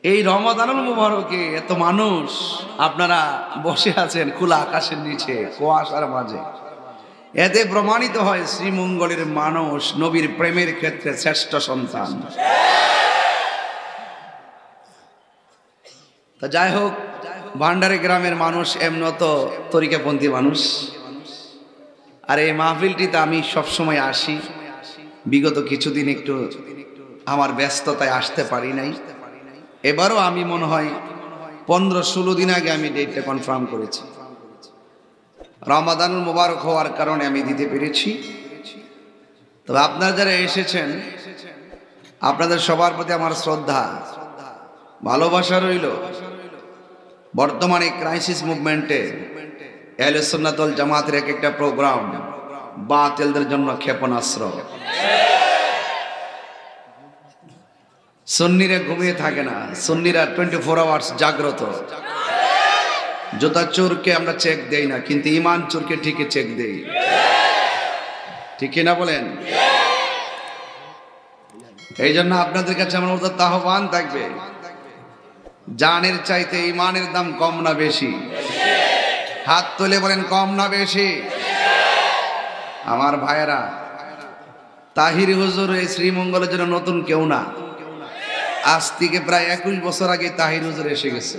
এই রমাদানুল মুবারকে এত মানুষ আপনারা বসে আছেন খোলা আকাশের নিচে কুয়াশার মাঝে, এতে প্রমাণিত হয় শ্রীমঙ্গলের মানুষ নবীর প্রেমের ক্ষেত্রে শ্রেষ্ঠ সন্তান। তো যাই হোক, ভান্ডারী গ্রামের মানুষ এমনত তরিকাপন্থী মানুষ, আর এই মাহফিলটিতে আমি সবসময় আসি। বিগত কিছুদিন একটু আমার ব্যস্ততায় আসতে পারি নাই। এবারও আমি মনে হয় 15-16 দিন আগে আমি ডেটটা কনফার্ম করেছি। রমাদানুল মুবারক হওয়ার কারণে আমি দিতে পেরেছি। তবে আপনারা যারা এসেছেন, আপনাদের সবার প্রতি আমার শ্রদ্ধা ভালোবাসা রইল। বর্তমানে ক্রাইসিস মুভমেন্টে আহলে সুন্নাত ওয়াল জামাতের এক একটা প্রোগ্রাম বাতিলদের জন্য ক্ষেপণাস্ত্র। সুন্নিরা ঘুমিয়ে থাকে না, সুন্নিরা 24 আওয়ার্স জাগ্রত। জুতা চোরকে আমরা চেক দেই না, কিন্তু ইমান চোরকে ঠিকই চেক দেই, ঠিক না বলেন? এই জন্য আপনাদের কাছে আমার মতো আহ্বান থাকবে, জানের চাইতে ইমানের দাম কম না বেশি? হাত তুলে বলেন, কম না বেশি? আমার ভাইয়েরা, তাহির হুজুর এই শ্রীমঙ্গলের জন্য নতুন কেউ না। আজ থেকে প্রায় 21 বছর আগে তাহির হুজুর এসে গেছে।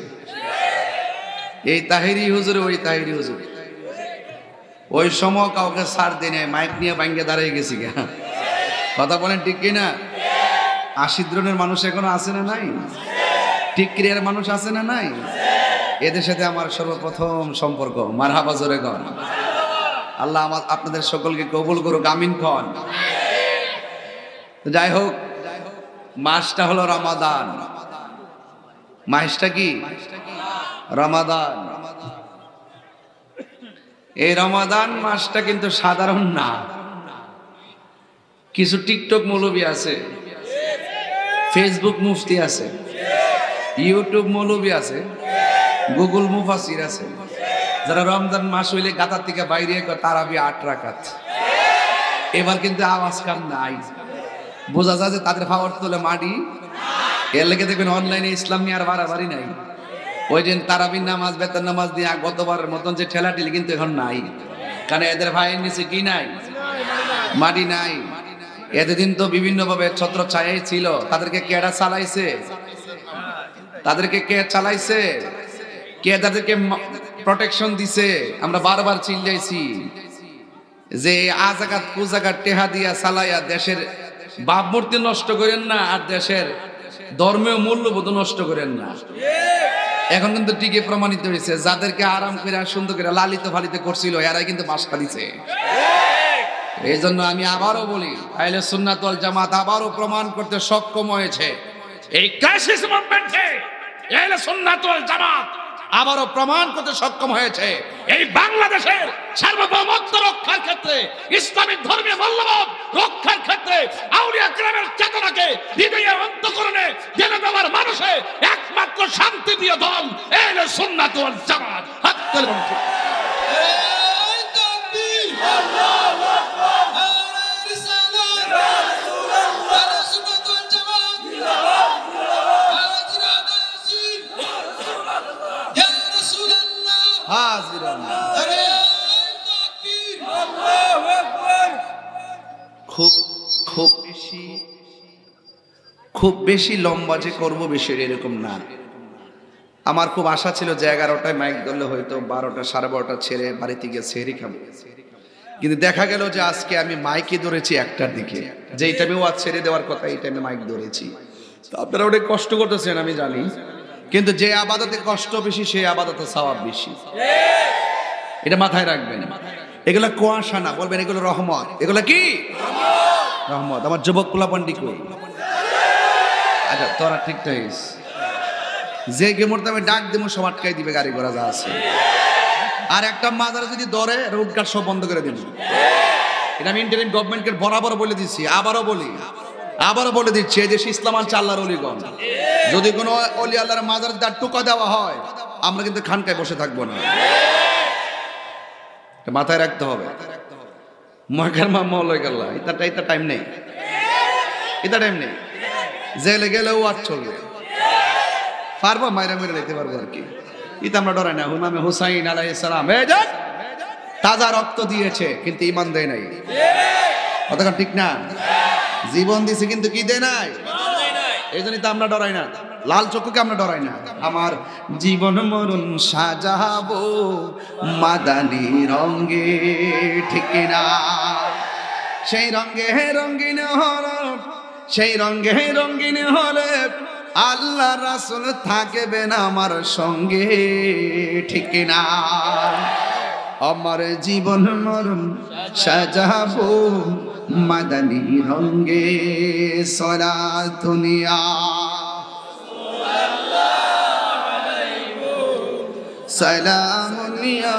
এই তাহিরি হুজুর ওই তাহিরি হুজুর, ওই সময় কাউকে ছাড় দেয় নাই, মাইক নিয়ে ভাঙ্গে দাঁড়িয়ে গেছি। কথা বলেন ঠিক কিনা? আশিদ্রনের মানুষ এখনো আছে না নাই? টিকরিয়ার মানুষ আছে না নাই? এদের সাথে আমার সর্বপ্রথম সম্পর্ক। মারহাবা জোরে কর। আল্লাহ আপনাদের সকলকে কবুল করুক, আমিন খন। যাই হোক, মাসটা হলো রমাদান। মাসটা কি? রমাদান। এই রমাদান মাসটা কিন্তু সাধারণ না। কিছু টিকটক মৌলবী আছে, ফেসবুক মুফতি আছে, ইউটিউব মৌলবী আছে, গুগল মুফাসির আছে, যারা রমজান মাস হইলে গাতার থেকে বাইরে তারাবি 8 রাকাত। এবার কিন্তু আওয়াজ কাম নাই, বোঝা যায় যে তাদের পাওয়ার তোলে মাটি। এর লেগে দেখবেন অনলাইনে ইসলাম নিয়ে আর বাড়াবাড়ি নাই। ওই দিন তারাবির নামাজ, বেতন নামাজ দিয়ে গতবারের মতন যে ঠেলাঠেলি কিন্তু এখন নাই, কারণ এদের ভাইয়ের নিচে কি নাই? মাটি নাই। এতদিন তো বিভিন্ন ভাবে ছত্র ছায়াই ছিল। তাদেরকে কেডা চালাইছে? তাদেরকে কে চালাইছে? কে তাদেরকে প্রোটেকশন দিছে? আমরা বারবার চিল্লাইছি যে আজাকাত কুজাকাত টেহা দিয়া চালাইয়া দেশের ভাবমূর্তি নষ্ট করেন না, আর দেশের ধর্মীয় মূল্যবোধ নষ্ট করেন না। এখন কিন্তু টিকে প্রমাণিত হয়েছে, যাদেরকে আরাম করে সুন্দর করে লালিত ফালিত করছিল, এরাই কিন্তু বাস খালিছে। এই জন্য আমি আবারও বলি, আহলে সুন্নাত ওয়াল জামাত আবারও প্রমাণ করতে সক্ষম হয়েছে। এই ক্রাইসিস মুভমেন্টে আহলে সুন্নাত ওয়াল জামাত আবারও প্রমাণ করতে সক্ষম হয়েছে, এই বাংলাদেশের সার্বভৌমত্ব রক্ষার ক্ষেত্রে, ইসলামিক ধর্মীয় মূল্যবোধ রক্ষার ক্ষেত্রে আউলিয়া কেরামের চেতনাকে হৃদয়ের অন্তঃকরণে জেনে দেওয়ার মানুষে একমাত্র শান্তিপ্রিয় দল আহলে সুন্নাত ওয়াল জামাত। হাত তুলে বলুন, আল্লাহু আকবার। খুব বেশি লম্বা যে করবো বিষয় এরকম না। আমার খুব আশা ছিল যে 11টায় মাইক ধরলে হয়তো 12টা 12:30 ছেড়ে বাড়িতে গিয়ে সেহরি খাবো, কিন্তু দেখা গেল যে আজকে আমি মাইকে ধরেছি 1টার দিকে, যে এই টাইমে ওয়াজ ছেড়ে দেওয়ার কথা, এই টাইমে মাইক ধরেছি। তো আপনারা অনেক কষ্ট করতেছেন আমি জানি, কিন্তু যে আবাদতে কষ্ট বেশি সেই আবাদতে সওয়াব বেশি, এটা মাথায় রাখবেন। এগুলো কুয়াশা না, বলবেন এগুলো রহমত। এগুলো কি রহমত? আমার যুবক পোলাপান্ডি কই? আচ্ছা, তোরা ঠিকঠাক যে গেমরতে আমি ডাক দেবো সব আটকাই দিবে, গাড়ি ঘোড়া যা আছে। আর একটা মাদার যদি ধরে রোডঘাট সব বন্ধ করে দিবে। এটা আমি ইন্টারিম গভর্নমেন্টকে বরাবর বলে দিচ্ছি, আবারও বলে দিচ্ছি, এই দেশে ইসলাম আনছে আল্লাহর ওলিগণ। যদি কোনো ওলি আল্লাহর মাজার দাঁড় টোকা দেওয়া হয়, আমরা কিন্তু খানকায় বসে থাকবো না, মাথায় রাখতে হবে। ময়কার মা মৌলাই গাল্লা, এটা টাইম নেই, জেলে গেলেও আর চলবে। পারবো, মায়েরা মেরে দিতে পারবো আর কি। এটা আমরা ডরাই না। ইমামে হুসাইন আলাইহিস সালাম তাজা রক্ত দিয়েছে কিন্তু ঈমান দেয় নাই, কথা ঠিক না? জীবন দিছে কিন্তু কি দেয় নাই। এই জন্যই তো আমরা ডরাই না, লাল চক্ষুকে আমরা ডরাই না। আমার জীবন মরণ সাজাবো মাদানী রঙে, ঠিক না? সেই রঙে রঙিন হলে, সেই রঙে রঙিন হলে আল্লাহ রাসূল থাকবেন আমার সঙ্গে, ঠিক না? আমার জীবন মরণ সাজাবো মাদানী রঙে, সলাতুনিয়া সালামুনিয়া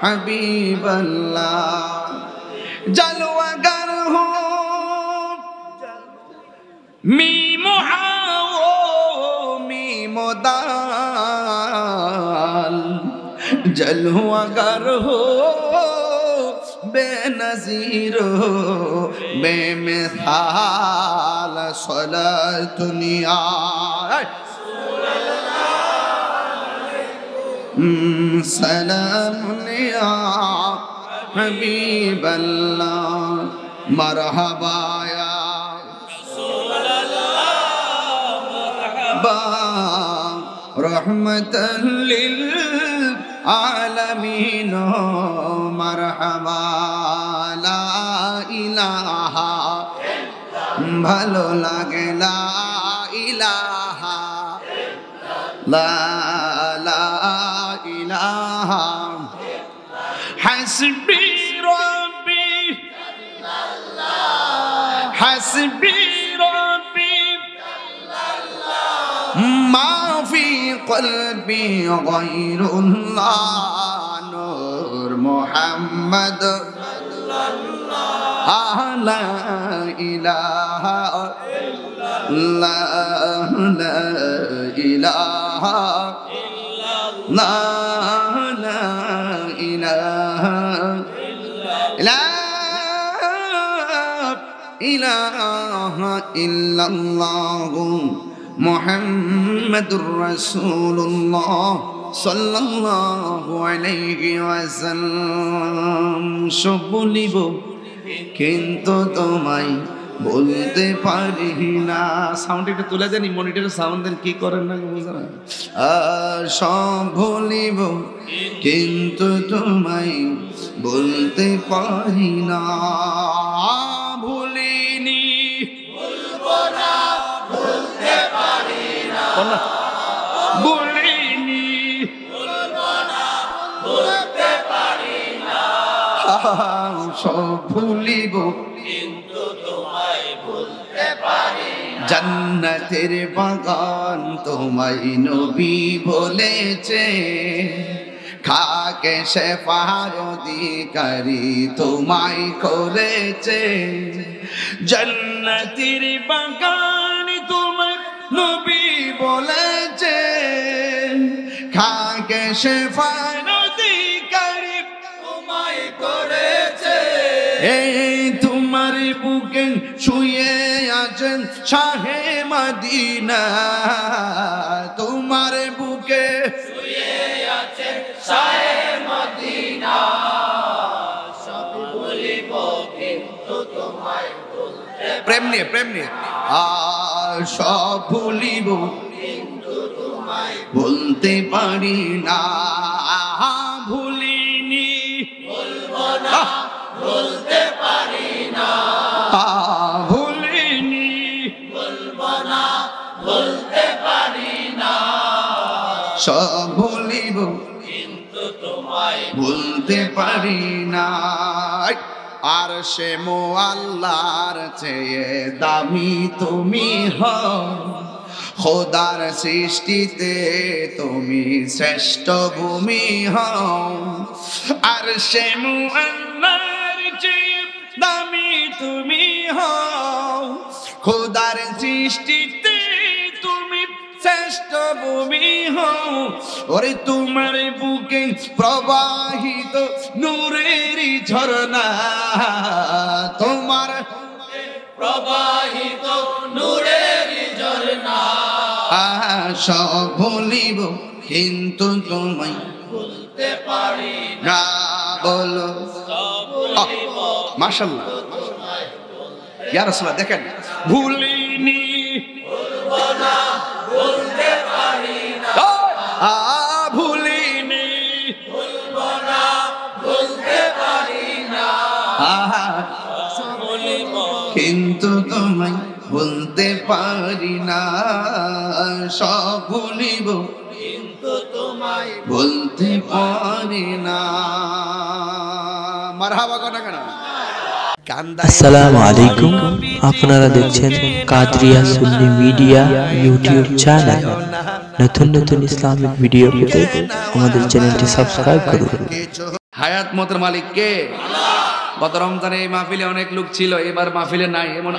হাবিবাল্লাহ। জলওয়াগার হো মিমো হাও মিমো দাল, জলওয়াগার হো बेनज़ीर बेमिसाल सलातुनिया सलामुनिया हबीबल्लाह मरहबा या मरहबा रहमतन लिल आलमीन मरहबा ला इलाहा ভালো লাগে লা ইলাহা লা লা ইলাহা হাসবি রব্বি হাসবি রব্বি মা ফি কলবি গায়রুল্লাহ নূর মুহাম্মদ লা ইলাহা ইল্লাল্লাহ লা ইলাহা ইল্লাল্লাহ লা ইলাহা ইলাহা ইল্লাল্লাহ মুহাম্মাদুর রাসূলুল্লাহ সাল্লাল্লাহু আলাইহি ওয়াসাল্লাম। সব বলিব কিন্তু তোমায় বলতে পারি না। সাউন্ড একটু তুলে দেন, মনিটরের সাউন্ড দেন, কি করেন না বুঝলেন? সব ভুলিব কিন্তু তোমায় বলতে পারি না। ভুলিনি ভুলবো না বলতে পারি না, ভুলিনি ভুলবো না বলতে পারি না। সব ভুলিব কিন্তু তোমায় বলতে পারি না। জান্নাতের বাগান তোমায় নবী বলেছে, খাকে শেফার অধিকারী তোমায় করেছে। জান্নাতের বাগান তোমায় নবী বলেছে, খাকে শেফার অধিকারী তোমায় করেছে। এই তোমার বুকে শুয়ে আছেন শাহে মদিনা, তোমার বুকে শুয়ে আছেন শাহে মদিনা। সব বলিব কিন্তু তোমায় বলতে প্রেম নিয়ে প্রেম নিয়ে সব ভুলিব কিন্তু তোমায় বলতে পারি না। ভুলিনি বলবো না বলতে পারি না, ভুলিনি বলবো না বলতে পারি না। সব ভুলিব কিন্তু তোমায় বলতে পারি না। আর সে মুআল্লার চেয়ে দামি তুমি হও, খোদার সৃষ্টিতে তুমি শ্রেষ্ঠ ভূমি হও। আর সে মুআল্লার চেয়ে দামি তুমি হও, খোদার সৃষ্টিতে তুমি শ্রেষ্ঠ ভূমি হও। ওরে তোমার বুকে প্রবাহিত নূরের ঝরনা, তোমার প্রবাহিত নূরের ঝরনা। সব ভুলিব কিন্তু তোমায় ভুলতে পারি না। বলো মাশাআল্লাহ ইয়া রাসূলুল্লাহ। দেখেন ভুলিনি ভুলবো না ভুলতে পারি না, ভুলিনি ভুলবো না ভুলতে পারি না, কিন্তু তোমায় ভুলতে পারি না। সব ভুলিব কিন্তু তোমায় ভুলতে পারি না। মারহাবা কথা কেন? আসসালামু আলাইকুম, আপনারা দেখছেন কাদরিয়া সুন্নি মিডিয়া ইউটিউব চ্যানেল। নতুন নতুন ইসলামিক ভিডিও পেতে আমাদের চ্যানেলটি সাবস্ক্রাইব করুন। হায়াত মতের মালিক কে? গত রমজানে এই মাহফিলে অনেক লোক ছিল, এবার মাহফিলে নাই। এমন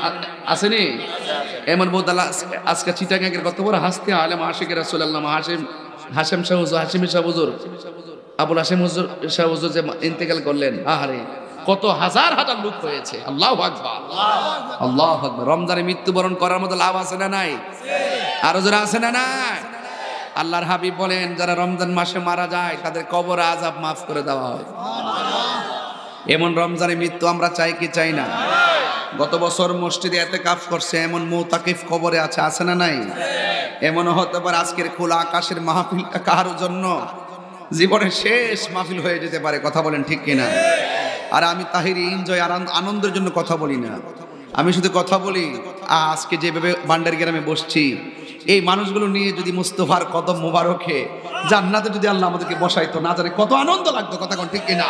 আসেনি? এমন বহুত আজকে চিটাগাঙ্গের কত বড় হাসতে আলেম আশিক রাসূলুল্লাহ হাশেম শাহ হুজুর, হাশিমি শাহ হুজুর, আবুল হাশেম হুজুর শাহ হুজুর যে ইন্তেকাল করলেন, আহারে কত হাজার হাজার লোক হয়েছে। আল্লাহু আকবার, আল্লাহু আকবার। রমজানে মৃত্যুবরণ করার মতো লাভ আছে না নাই? আরো যারা আছে না নাই? আল্লাহর হাবিব বলেন যারা রমজান মাসে মারা যায় তাদের কবর আযাব মাফ করে দেওয়া হয়। এমন রমজানে মৃত্যু আমরা চাই কি চাই না? গত বছর মসজিদে ইতিকাফ করছে এমন মুতাকিফ কবরে আছে না নাই? এমনও হতে পারে আজকের খোলা আকাশের মাহফিলটা কারোর জন্য জীবনের শেষ মাহফিল হয়ে যেতে পারে। কথা বলেন ঠিক কিনা? আর আমি তাহিরি এনজয় আনন্দের জন্য কথা বলি না, আমি শুধু কথা বলি আজকে যেভাবে ভান্ডারি গ্রামে বসছি এই মানুষগুলো নিয়ে যদি মুস্তফার কদম মোবারকে জান্নাতে যদি আল্লাহ আমাদেরকে বসাইতো, না জানে কত আনন্দ লাগতো। কথা কোন ঠিক কিনা?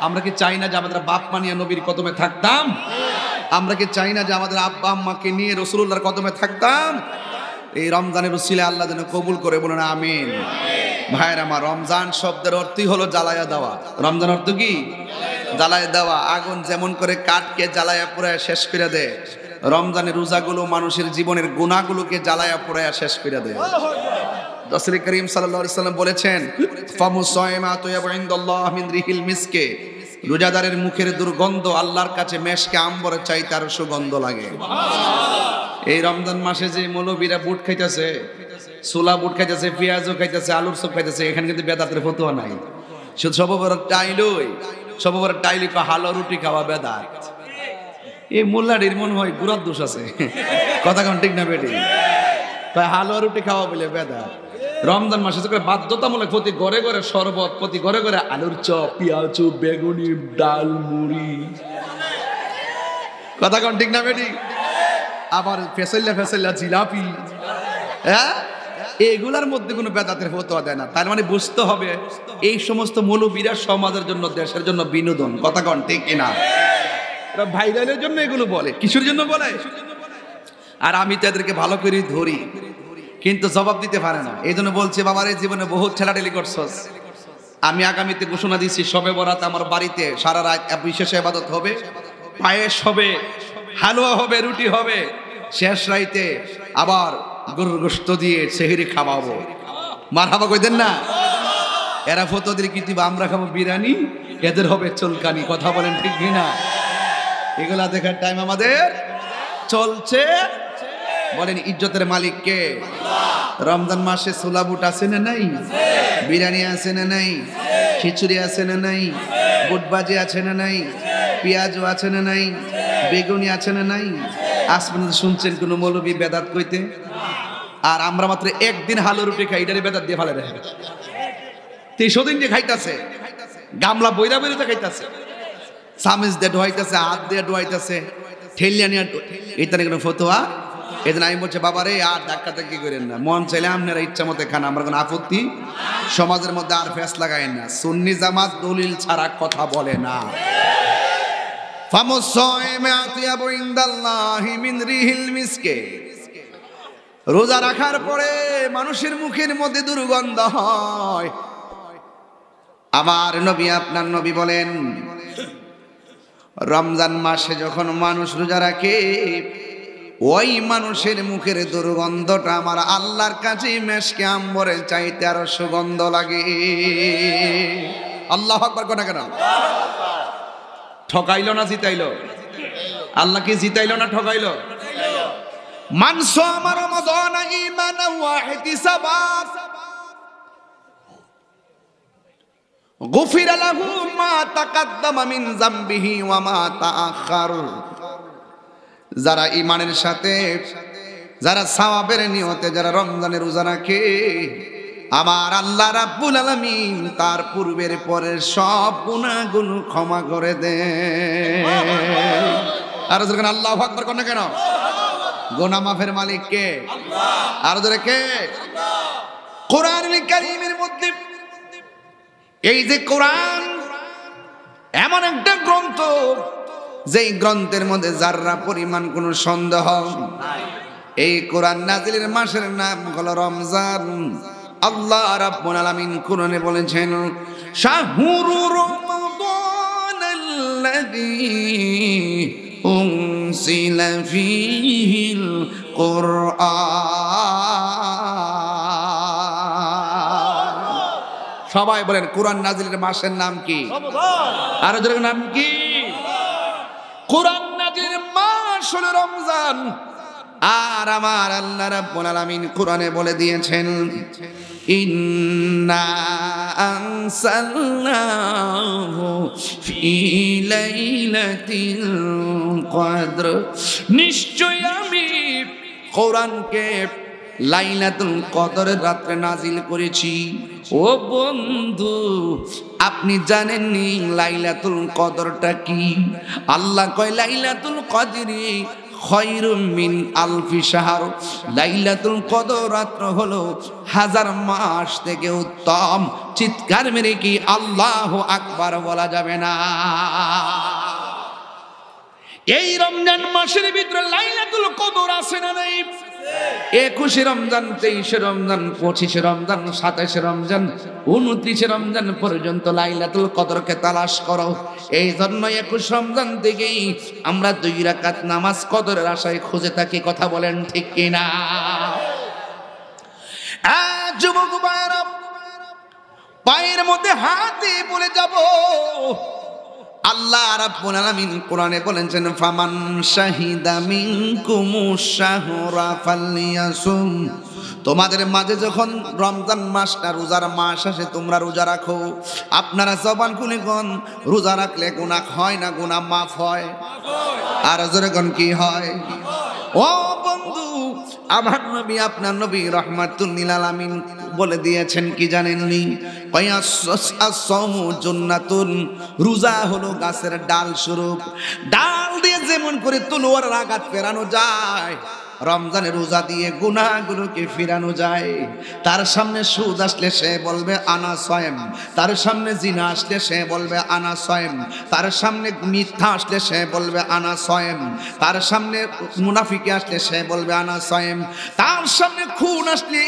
আমরা কি চাই না যে আমাদের বাপ মা নিয়ে নবীর কদমে থাকতাম? আমরা কি চাই না যে আমাদের আব্বা আম্মাকে নিয়ে রাসূলুল্লাহর কদমে থাকতাম? এই রমজানের উসিলায় আল্লাহ যেন কবুল করে, বলুন আমিন। ভাইরা আমার, রমজান শব্দের অর্থই হলো জ্বালায়া দেওয়া। রমজান অর্থ কি? জ্বালায়া দেওয়া। আগুন যেমন করে কাঠকে জ্বালায়া পুরায়া শেষ করে দেয়, রমজানের রোজাগুলো মানুষের জীবনের গুনাহগুলোকে জ্বালায়া পুরায়া শেষ করে দেয়। রাসূল করিম সাল্লাল্লাহু আলাইহি ওয়াসাল্লাম বলেছেন ফামুসাইমাতু ইয়াবইনদাল্লাহ মিন রিহিল মিসকে, রোজাদারের মুখের দুর্গন্ধ আল্লাহর কাছে মেশকে আম্বরের চাইতে আরো সুগন্ধ লাগে। এই রমজান মাসে যে মৌলবীরা বুট খাইতেছে, ছোলা বুট খাইতেছে, পেঁয়াজও খাইতেছে, আলুর চপ খাইতেছে, এখানে কিন্তু বেদাতের ফতোয়া নাই। শুধু সববড় টাইলই হালো রুটি খাওয়া বেদাত। এই মোল্লাটির মনে হয় গুড়ার দোষ আছে। কথা কোন ঠিক না বেটি? তাই হালো রুটি খাওয়া বলে বেদাত। রমজান মাসে বাধ্যতামূলক প্রতি ঘরে ঘরে শরবত, প্রতি ঘরে ঘরে আলুর চপ, পেঁয়াজ, বেগুনি, ডাল, মুড়ি। কথা কোন ঠিক না বেটি? আবার ফেসল্লা জিলাপি, হ্যাঁ, এগুলার মধ্যে কোনো বেদাতের ফতোয়া দেয় না। তার মানে বুঝতে হবে এই সমস্ত মৌলবীরা সমাজের জন্য, দেশের জন্য বিনোদন। কথা কোন ঠিক কিনা? ভাইরালের জন্য এগুলো বলে, কিসের জন্য বলে? আর আমি তাদেরকে ভালো করে ধরি, কিন্তু জবাব দিতে পারে না। এই জন্য বলছে বাবার এই জীবনে বহুত ঠেলাঠেলি করছস। আমি আগামীতে ঘোষণা দিচ্ছি শবে বরাত আমার বাড়িতে সারা রাত বিশেষ ইবাদত হবে, পায়েস হবে, হালুয়া হবে, রুটি হবে, শেষ রাইতে আবার গরুর গোশত দিয়ে সেহরি খাওয়াবো। মারহাবা কইদেন না? এরা ফতোদের কি দিবা, আমরা খাবো বিরিয়ানি, এদের হবে চুলকানি। কথা বলেন ঠিক কিনা? এগুলা দেখার টাইম আমাদের চলছে। বলেন ইজ্জতের মালিক কে? রমজান মাসে ছোলা বুট আছে না নাই? বিরিয়ানি আছে না নাই? খিচুড়ি আছে না নাই? বুটবাজি আছে না নাই? পেঁয়াজও আছে না নাই? বেগুনি আছে না নাই? আসমান শুনছেন কোন মৌলবী বেদাত কইতে? আর আমরা মাত্র একদিন হালু রুটি খাই, এটারে বেদাত দিয়ে ফেলে দেখেন। ৩০ দিন যে খাইতেছে, গামলা বইরা বইরা খাইতেছে, চামিচ দিয়ে ডোয়াইতেছে, হাত দিয়ে ডোয়াইতেছে, ঠেলিয়া নিয়ে, এটা কোনো ফতোয়া? এই জন্য আমি বলছি বাবা রে, আর ধাক্কা ধাক্কি করেন না, মন চাইলে আপনারা ইচ্ছা মতো খান, আমার কোনো আপত্তি। সমাজের মধ্যে আর ফেস লাগায়েন না। সুন্নি জামাত দলিল ছাড়া কথা বলে না। রোজা রাখার পরে মানুষের মুখের মধ্যে দুর্গন্ধ হয়। আমার নবী, আপনার নবী বলেন রমজান মাসে যখন মানুষ রোজা রাখে ওই মানুষের মুখের দুর্গন্ধটা আমার আল্লাহর কাছে মেশকে আম্বরের চাইতে আরো সুগন্ধ লাগে। আল্লাহু আকবার কোনা কেন? ঠকাইলো না জিতাইলো? আল্লাহ কি জিতাইলো না ঠকাইলো? মান সামা রমাদান ঈমানান ওয়া ইহতিসাবান গুফিরা লাহু মা তাকাদ্দামা মিন যামবিহি ওয়া মা তাআখার। যারা ঈমানের সাথে, যারা সওয়াবের নিয়তে যারা রমজানের রোজা রাখে, আমার আল্লাহ রাব্বুল আলামিন তার পূর্বের পরের সব গুনাহগুলো ক্ষমা করে দেন। আর যখন আল্লাহু আকবার কোন কেন? গুনাহ মাফের মালিক কে? আল্লাহ। আর ধরে কে? আল্লাহ। কোরআনুল কারীমের মধ্যে এই যে কোরআন এমন একটা গ্রন্থ, যেই গ্রন্থের মধ্যে যাররা পরিমাণ কোনো সন্দেহ নাই। এই কোরআন নাজিলের মাসের নাম হলো রমজান। আল্লাহ রাব্বুল আলামিন কোরআনে বলেছেন, শাহরু রমাদানাল্লাযী উনসিলা ফীহিল কুরআন। সবাই বলেন কোরআন নাজিলের মাসের নাম কি? রমজান। আর ওদের নাম কি? কোরআন নাজিলের মাস হলো রমজান। আর আমার আল্লাহ রাব্বুল আলামিন কোরআনে বলে দিয়েছেন, ইন্না আনসালনাহু ফি লাইলাতিল কদর। নিশ্চয় আমি কোরআনকে লাইলাতুল কদরের রাতে নাজিল করেছি। ও বন্ধু, আপনি জানেননি লাইলাতুল কদরটা কি? আল্লাহ কয় লাইলাতুল কদরি খায়রুম মিন আলফি শাহর। লাইলাতুল কদর রাত হলো 1000 মাস থেকে উত্তম। চিৎকার মেরে কি আল্লাহু আকবার বলা যাবে না? এই রমজান মাসের ভিতরে লাইলাতুল কদর আছে না নাই? 21 রমজান, 23 রমজান, 25 রমজান, 27 রমজান, 29 রমজান পর্যন্ত লাইলাতুল কদরকে তালাশ করো। এই জন্য 21 রমজান থেকেই আমরা 2 রাকাত নামাজ কদরের আশায় খুঁজে থাকি। কথা বলেন ঠিক কিনা? যুবক ভাইরা, পায়ের মধ্যে হাতে বলে যাব। আল্লাহ রাব্বুল আলামিন কোরআনে বলেছেন, ফামান শাহিদা মিনকুমুশ শাহরা ফালইয়াসুম। তোমাদের মাঝে যখন রমজান মাসটা রোজার মাস আসে, তোমরা রোজা রাখো। আপনারা জবান খুলে কোন রোজা রাখলে গুনাহ হয় না? গুনাহ মাফ হয়। আর জোরে কোন কি হয়? ও বন্ধু, আমার নবী, আপনার নবী রাহমাতুল লিল আলামিন বলে দিয়েছেন কি জানেননি? জান্নাতুন। রোজা হলো গাছের ডাল স্বরূপ। ডাল দিয়ে যেমন করে তলোয়ারের আঘাত ফেরানো যায়, রমজানের রোজা দিয়ে গুনাহগুলোকে ফিরানো যায়। তার সামনে সুদ আসলে সে বলবে আনা সায়েম। তার সামনে জিনা আসলে সে বলবে আনা সায়েম। তার সামনে মিথ্যা আসলে সে বলবে আনা সায়েম। তার সামনে মুনাফিকি আসলে সে বলবে আনা সায়েম। তার সামনে খুন আসলে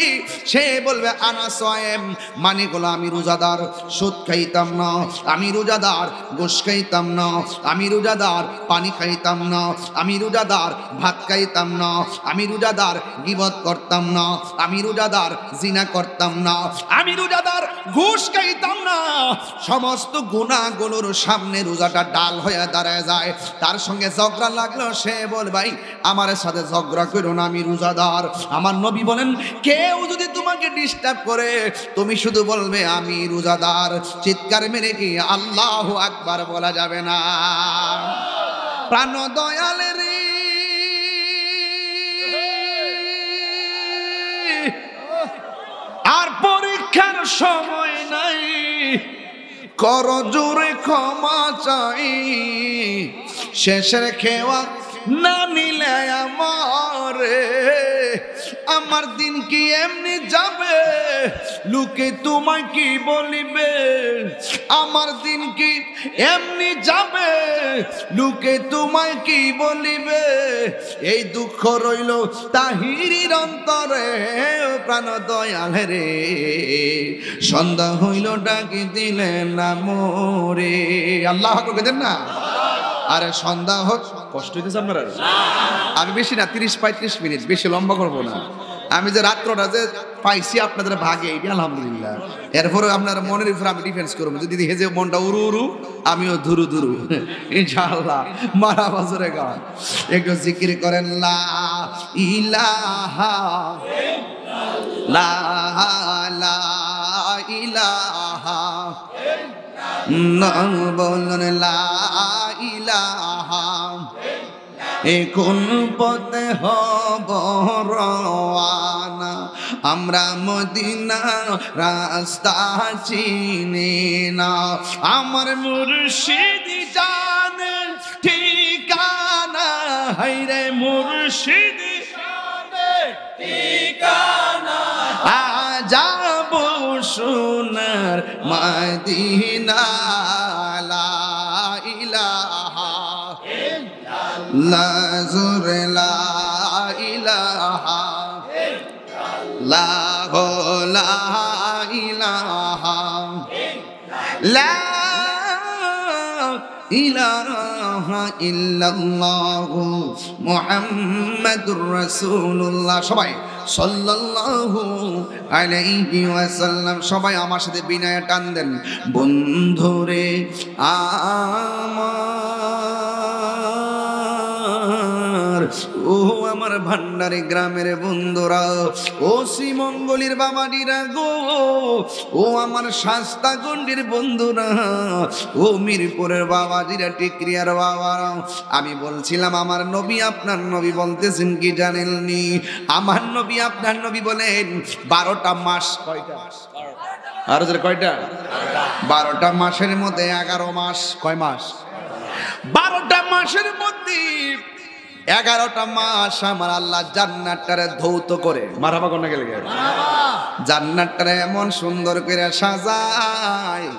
সে বলবে আনা সায়েম। মানে গুলো আমি রোজাদার, সুদ খাইতাম না। আমি রোজাদার, গোশ খাইতাম না। আমি রোজাদার, পানি খাইতাম না। আমি রোজাদার, ভাত খাইতাম না। আমি রোজাদার, গীবত করতাম না। আমি রোজাদার, জিনা করতাম না। আমি রোজাদার, ঘুষ খাইতাম না। সমস্ত গুনাহগুলোর সামনে রোজাটা ডাল হয়ে দাঁড়ায় যায়। তার সঙ্গে ঝগড়া লাগলো, সে বল ভাই আমার সাথে ঝগড়া করো না, আমি রোজাদার। আমার নবী বলেন, কেউ যদি তোমাকে ডিস্টার্ব করে, তুমি শুধু বলবে আমি রোজাদার। চিৎকার মেরে কি আল্লাহু আকবার বলা যাবে না? প্রাণ দয়ালের আর পরীক্ষার সময় নাই, কর জোরে ক্ষমা চাই। শেষের খেওয়া না নিলে আমার দিন কি এমনি যাবে? লোকে তোমায় কি বলিবে? আমার দিন কি এমনি যাবে? লোকে তোমায় কি বলিবে? এই দুঃখ রইল তাহিরির অন্তরে। প্রাণ দয়াল রে, সন্ধ্যা হইল ডাকি দিলে না মোরে। আল্লাহ দেন না। আরে সন্ধ্যা হোক, কষ্ট হইতেছে আপনার? আমি বেশি না, 30-35 মিনিট, বেশি লম্বা করবো না। আমি যে রাত্রটা যে পাইছি আপনাদের ভাগে, এইটা আলহামদুলিল্লাহ। এরপরে আপনার মনের উপর আমি ডিফেন্স করবো, যদি দেখে যে মনটা উরু উরু আমিও ধুরু ধুরু, ইনশাআল্লাহ। মারা বাজরে গান একটু জিকির করেন, লা ইলাহা লা লা ইলাহা, বলুন লা ইলাহা। এখন পথে হব রওয়ানা, আমরা মদিনা রাস্তা চিনি না, আমার মুর্শিদ জানে ঠিকানা, হায়রে মুর্শিদ জানে ঠিকানা, আজাব সোনার মদিনা, লা ইলাহা লা জুরে লা ইলাহা লা লা ইলাহা লা ইলাহা ইল্লাল্লাহু মুহাম্মাদুর রাসূলুল্লাহ। সবাই সাল্লাল্লাহু আলাইহি ওয়াসাল্লাম। সবাই আমার সাথে বিনয়ে টান দেন, বন্ধুরে আমার, ও আমার ভান্ডারে গ্রামের বন্ধুরা, ও শ্রীমঙ্গলের বাবাডিরা গো, ও আমার শাস্তা গন্ডির বন্ধুরা, ও মিরপুরের বাবাজিরা, টিকরিয়ার বাবারা, আমি বলছিলাম আমার নবী আপনার নবী বলতেছেন কি জানেননি? আমার নবী আপনার নবী বলেন 12টা মাস। কয়টা? আর কয়টা? 12টা মাসের মধ্যে 11 মাস। কয় মাস? 12টা মাসের মধ্যে 11টা মাস আমার আল্লাহ জান্নাতটারে ধৌত করে, মারহাবা কোন গেলে জান্নাতটারে এমন সুন্দর করে সাজায়,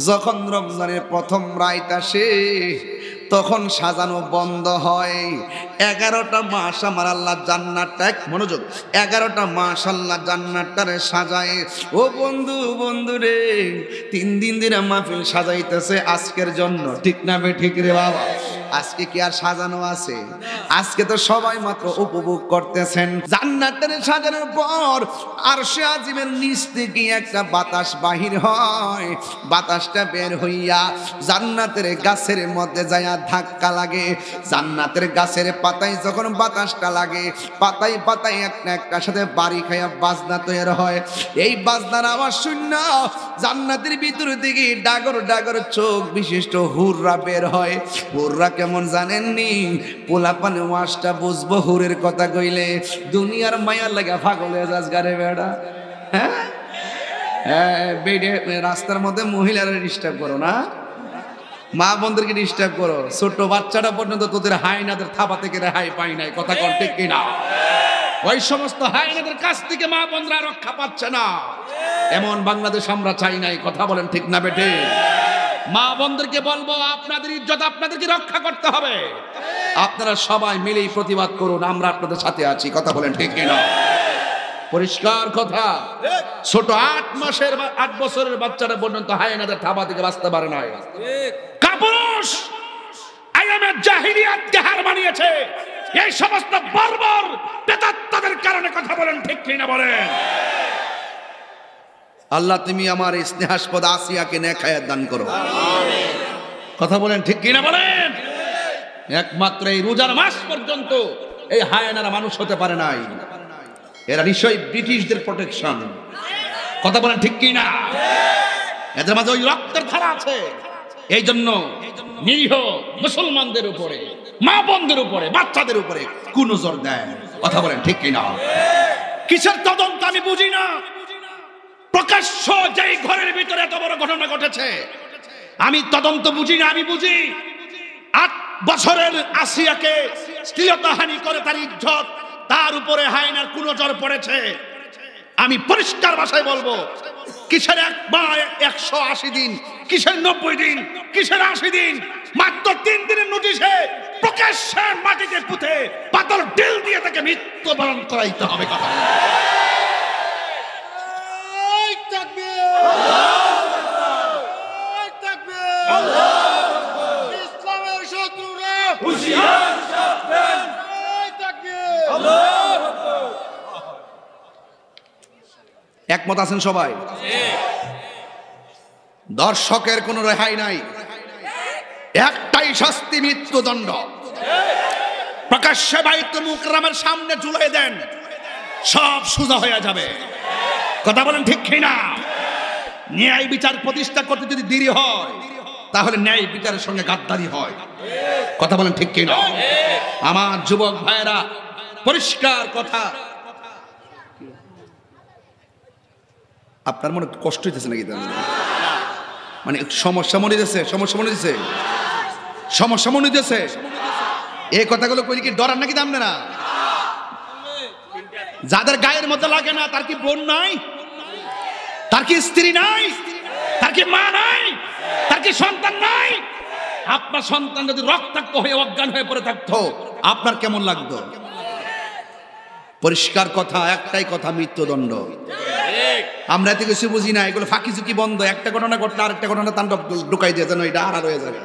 যখন রমজানের প্রথম রাত আসে তখন সাজানো বন্ধ হয়। 11টা মাস আমার আল্লাহ জান্নাতটা, মনোযোগ, 11টা মাস আল্লাহ জান্নাতটারে সাজায়। ও বন্ধু, বন্ধু রে, 3 দিন ধরে মাহফিল সাজাইতেছে আজকের জন্য, ঠিক না বে ঠিক রে বাবা? আজকে কি আর সাজানো আছে? আজকে তো সবাই মাত্র উপভোগ করতেছেন। জান্নাতের সাজানোর পর আরশে আজিমের নিচ থেকে একটা বাতাস বাহির হয়, বাতাসটা বের হইয়া জান্নাতের গাছের মধ্যে যায়া ধাক্কা লাগে। জান্নাতের গাছের পাতায় যখন বাতাসটা লাগে, পাতায় পাতায় একটা একটার সাথে বাড়ি খাইয়া বাজনা তৈরি হয়। এই বাজনার আওয়াজ শূন্য জান্নাতের ভিতর থেকে ডাগর ডাগর চোখ বিশিষ্ট হুররা বের হয়। হুররা কেমন জানেননি? পোলাপানে ওয়াজটা বুঝবো হুরের কথা কইলে দুনিয়ার মায়ার লাগা পাগল হয়ে যাস গারে বেড়া। হ্যাঁ, বেডে রাস্তার মধ্যে মহিলারা ডিস্টার্ব করো না, মা বোনদেরকে ডিস্টার্ব করো, ছোট বাচ্চাটা পর্যন্ত তোদের হাইনাদের থাবা থেকে রেহাই পাই নাই। কথা কর ঠিক কিনা? ওই সমস্ত হাইনাদের কাছ থেকে মা বোনরা রক্ষা পাচ্ছে না, এমন বাংলাদেশ আমরা চাই নাই। কথা বলেন ঠিক না বেটে? মা বোনদেরকে বলবো আপনাদের ইজ্জত আপনাদেরকে রক্ষা করতে হবে। আপনারা সবাই মিলেই প্রতিবাদ করুন, আমরা আপনাদের সাথে আছি। কথা বলেন ঠিক কিনা? পরিষ্কার কথা। ছোট 8 বছরের বাচ্চারা পর্যন্ত হায়নাদের থাবা থেকে বাঁচতে পারে না। কাপুরুষ আইএমএ জাহিলিয়াতকে হার মানিয়েছে এই সমস্ত বর্বর প্রেতাত্মাদের কারণে। কথা বলেন ঠিক কিনা বলেন? আল্লাহ তুমি আমার স্নেহাস্পদ আসিয়াকে নেক হায়াত দান করো। কথা বলেন ঠিক কিনা বলেন? একমাত্র এই রোজার মাস পর্যন্ত এই হায়নারা মানুষ হতে পারে নাই। এরা নিশ্চয়ই ব্রিটিশদের প্রোটেকশন। কথা বলেন ঠিক কিনা? এদের মাঝে ওই রক্তের ধারা আছে। এই জন্য নিরীহ মুসলমানদের উপরে, মা বোনদের উপরে, বাচ্চাদের উপরে কুনজর দেয়। কথা বলেন ঠিক কিনা? কিসের তদন্ত আমি বুঝি না। প্রকাশ্য যেই ঘরের ভিতরে এত বড় ঘটনা ঘটেছে আমি তদন্ত বুঝি না। আমি বুঝি 8 বছরের আসিয়াকে শ্লীলতাহানি করে তার ইজ্জত, তার উপরে হায়নার কুনজর পড়েছে। আমি পরিষ্কার ভাষায় বলবো, কিসের 180 দিন, কিসের 90 দিন, কিসের 80 দিন, মাত্র 3 দিনের নোটিশে প্রকাশ্যে মাটিতে পুঁতে পাথর ঢিল দিয়ে তাকে মৃত্যুবরণ করাইতে হবে। কথা ইসলামের শত্রুরা একমত আছেন সবাই? দর্শকের কোনো রেহাই নাই, একটাই শাস্তি, মৃত্যুদণ্ড। প্রকাশ্যে বাইতুল মুকাররমের সামনে ঝুলিয়ে দেন, সব সোজা হয়ে যাবে। কথা বলেন ঠিক কিনা? ন্যায় বিচার প্রতিষ্ঠা করতে যদি দেরি হয়, তাহলে ন্যায় বিচারের সঙ্গে গাদ্দারি হয়। কথা বলেন ঠিক কিনা? আমার যুবক ভাইয়েরা, পরিষ্কার কথা। আপনার মনে কষ্ট হইতেছে নাকি? মানে সমস্যা মনে দিতেছে, সমস্যা মনে দিতেছে, সমস্যা মনে দিতেছে। এই কথাগুলো কইলে কি ডরার নাকি? দাম না, যাদের গায়ের মধ্যে লাগে না, তার কি বোন নাই? তার কি স্ত্রী নাই? তার কি মা নাই? তার কি সন্তান নাই? আপনার সন্তান যদি রক্তাক্ত হয়ে অজ্ঞান হয়ে পড়ে থাকতো, আপনার কেমন লাগতো? পরিষ্কার কথা, একটাই কথা, মৃত্যুদণ্ড। আমরা এতে কিছু বুঝি না, এগুলো ফাঁকি ঝুঁকি বন্ধ। একটা ঘটনা ঘটলে আরেকটা ঘটনা তাণ্ডব ঢুকাই দিয়ে যেন এটা আড়াল হয়ে যাবে।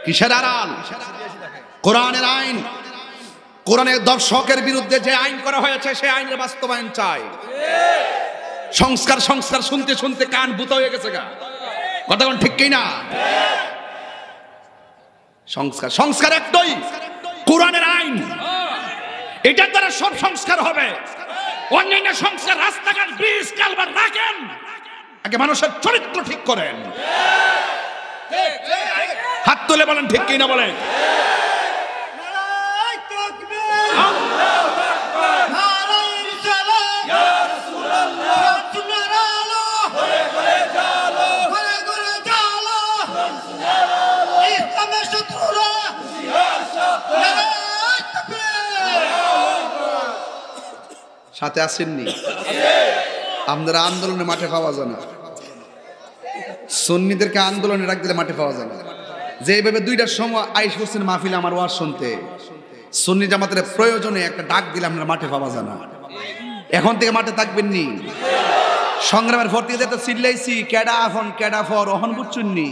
কিসের আড়াল? কোরআনের আইন, কোরআনের দর্শকের বিরুদ্ধে যে আইন করা হয়েছে, সেই আইনের বাস্তবায়ন চাই। সংস্কার সংস্কার শুনতে শুনতে কান ভূত হয়ে গেছে গা। কথা কোন ঠিক কিনা? সংস্কার সংস্কার একটাই, কোরআনের আইন। এটার দ্বারা সব সংস্কার হবে। অন্যান্য সংস্কার, রাস্তাঘাট, ব্রিজ, কালভার্ট রাখেন, আগে মানুষের চরিত্র ঠিক করেন। হাত তুলে বলেন ঠিক কিনা বলেন। সাথে আসেননি? আপনারা আন্দোলনে মাঠে পাওয়া যায় না, সুন্নিদেরকে আন্দোলনে ডাক দিলে মাঠে পাওয়া যায় না। যেভাবে 2টার সময় আইস হোসেন মাহফিলে আমার ওয়াজ শুনতে, সুন্নি জামাতের প্রয়োজনে একটা ডাক দিলে আপনারা মাঠে পাওয়া যায় না। এখন থেকে মাঠে থাকবেন নি। সংগ্রামের ভর্তি যেতে চিল্লাইছি, কেডা এখন কেডা ফর অহন বুঝছেননি?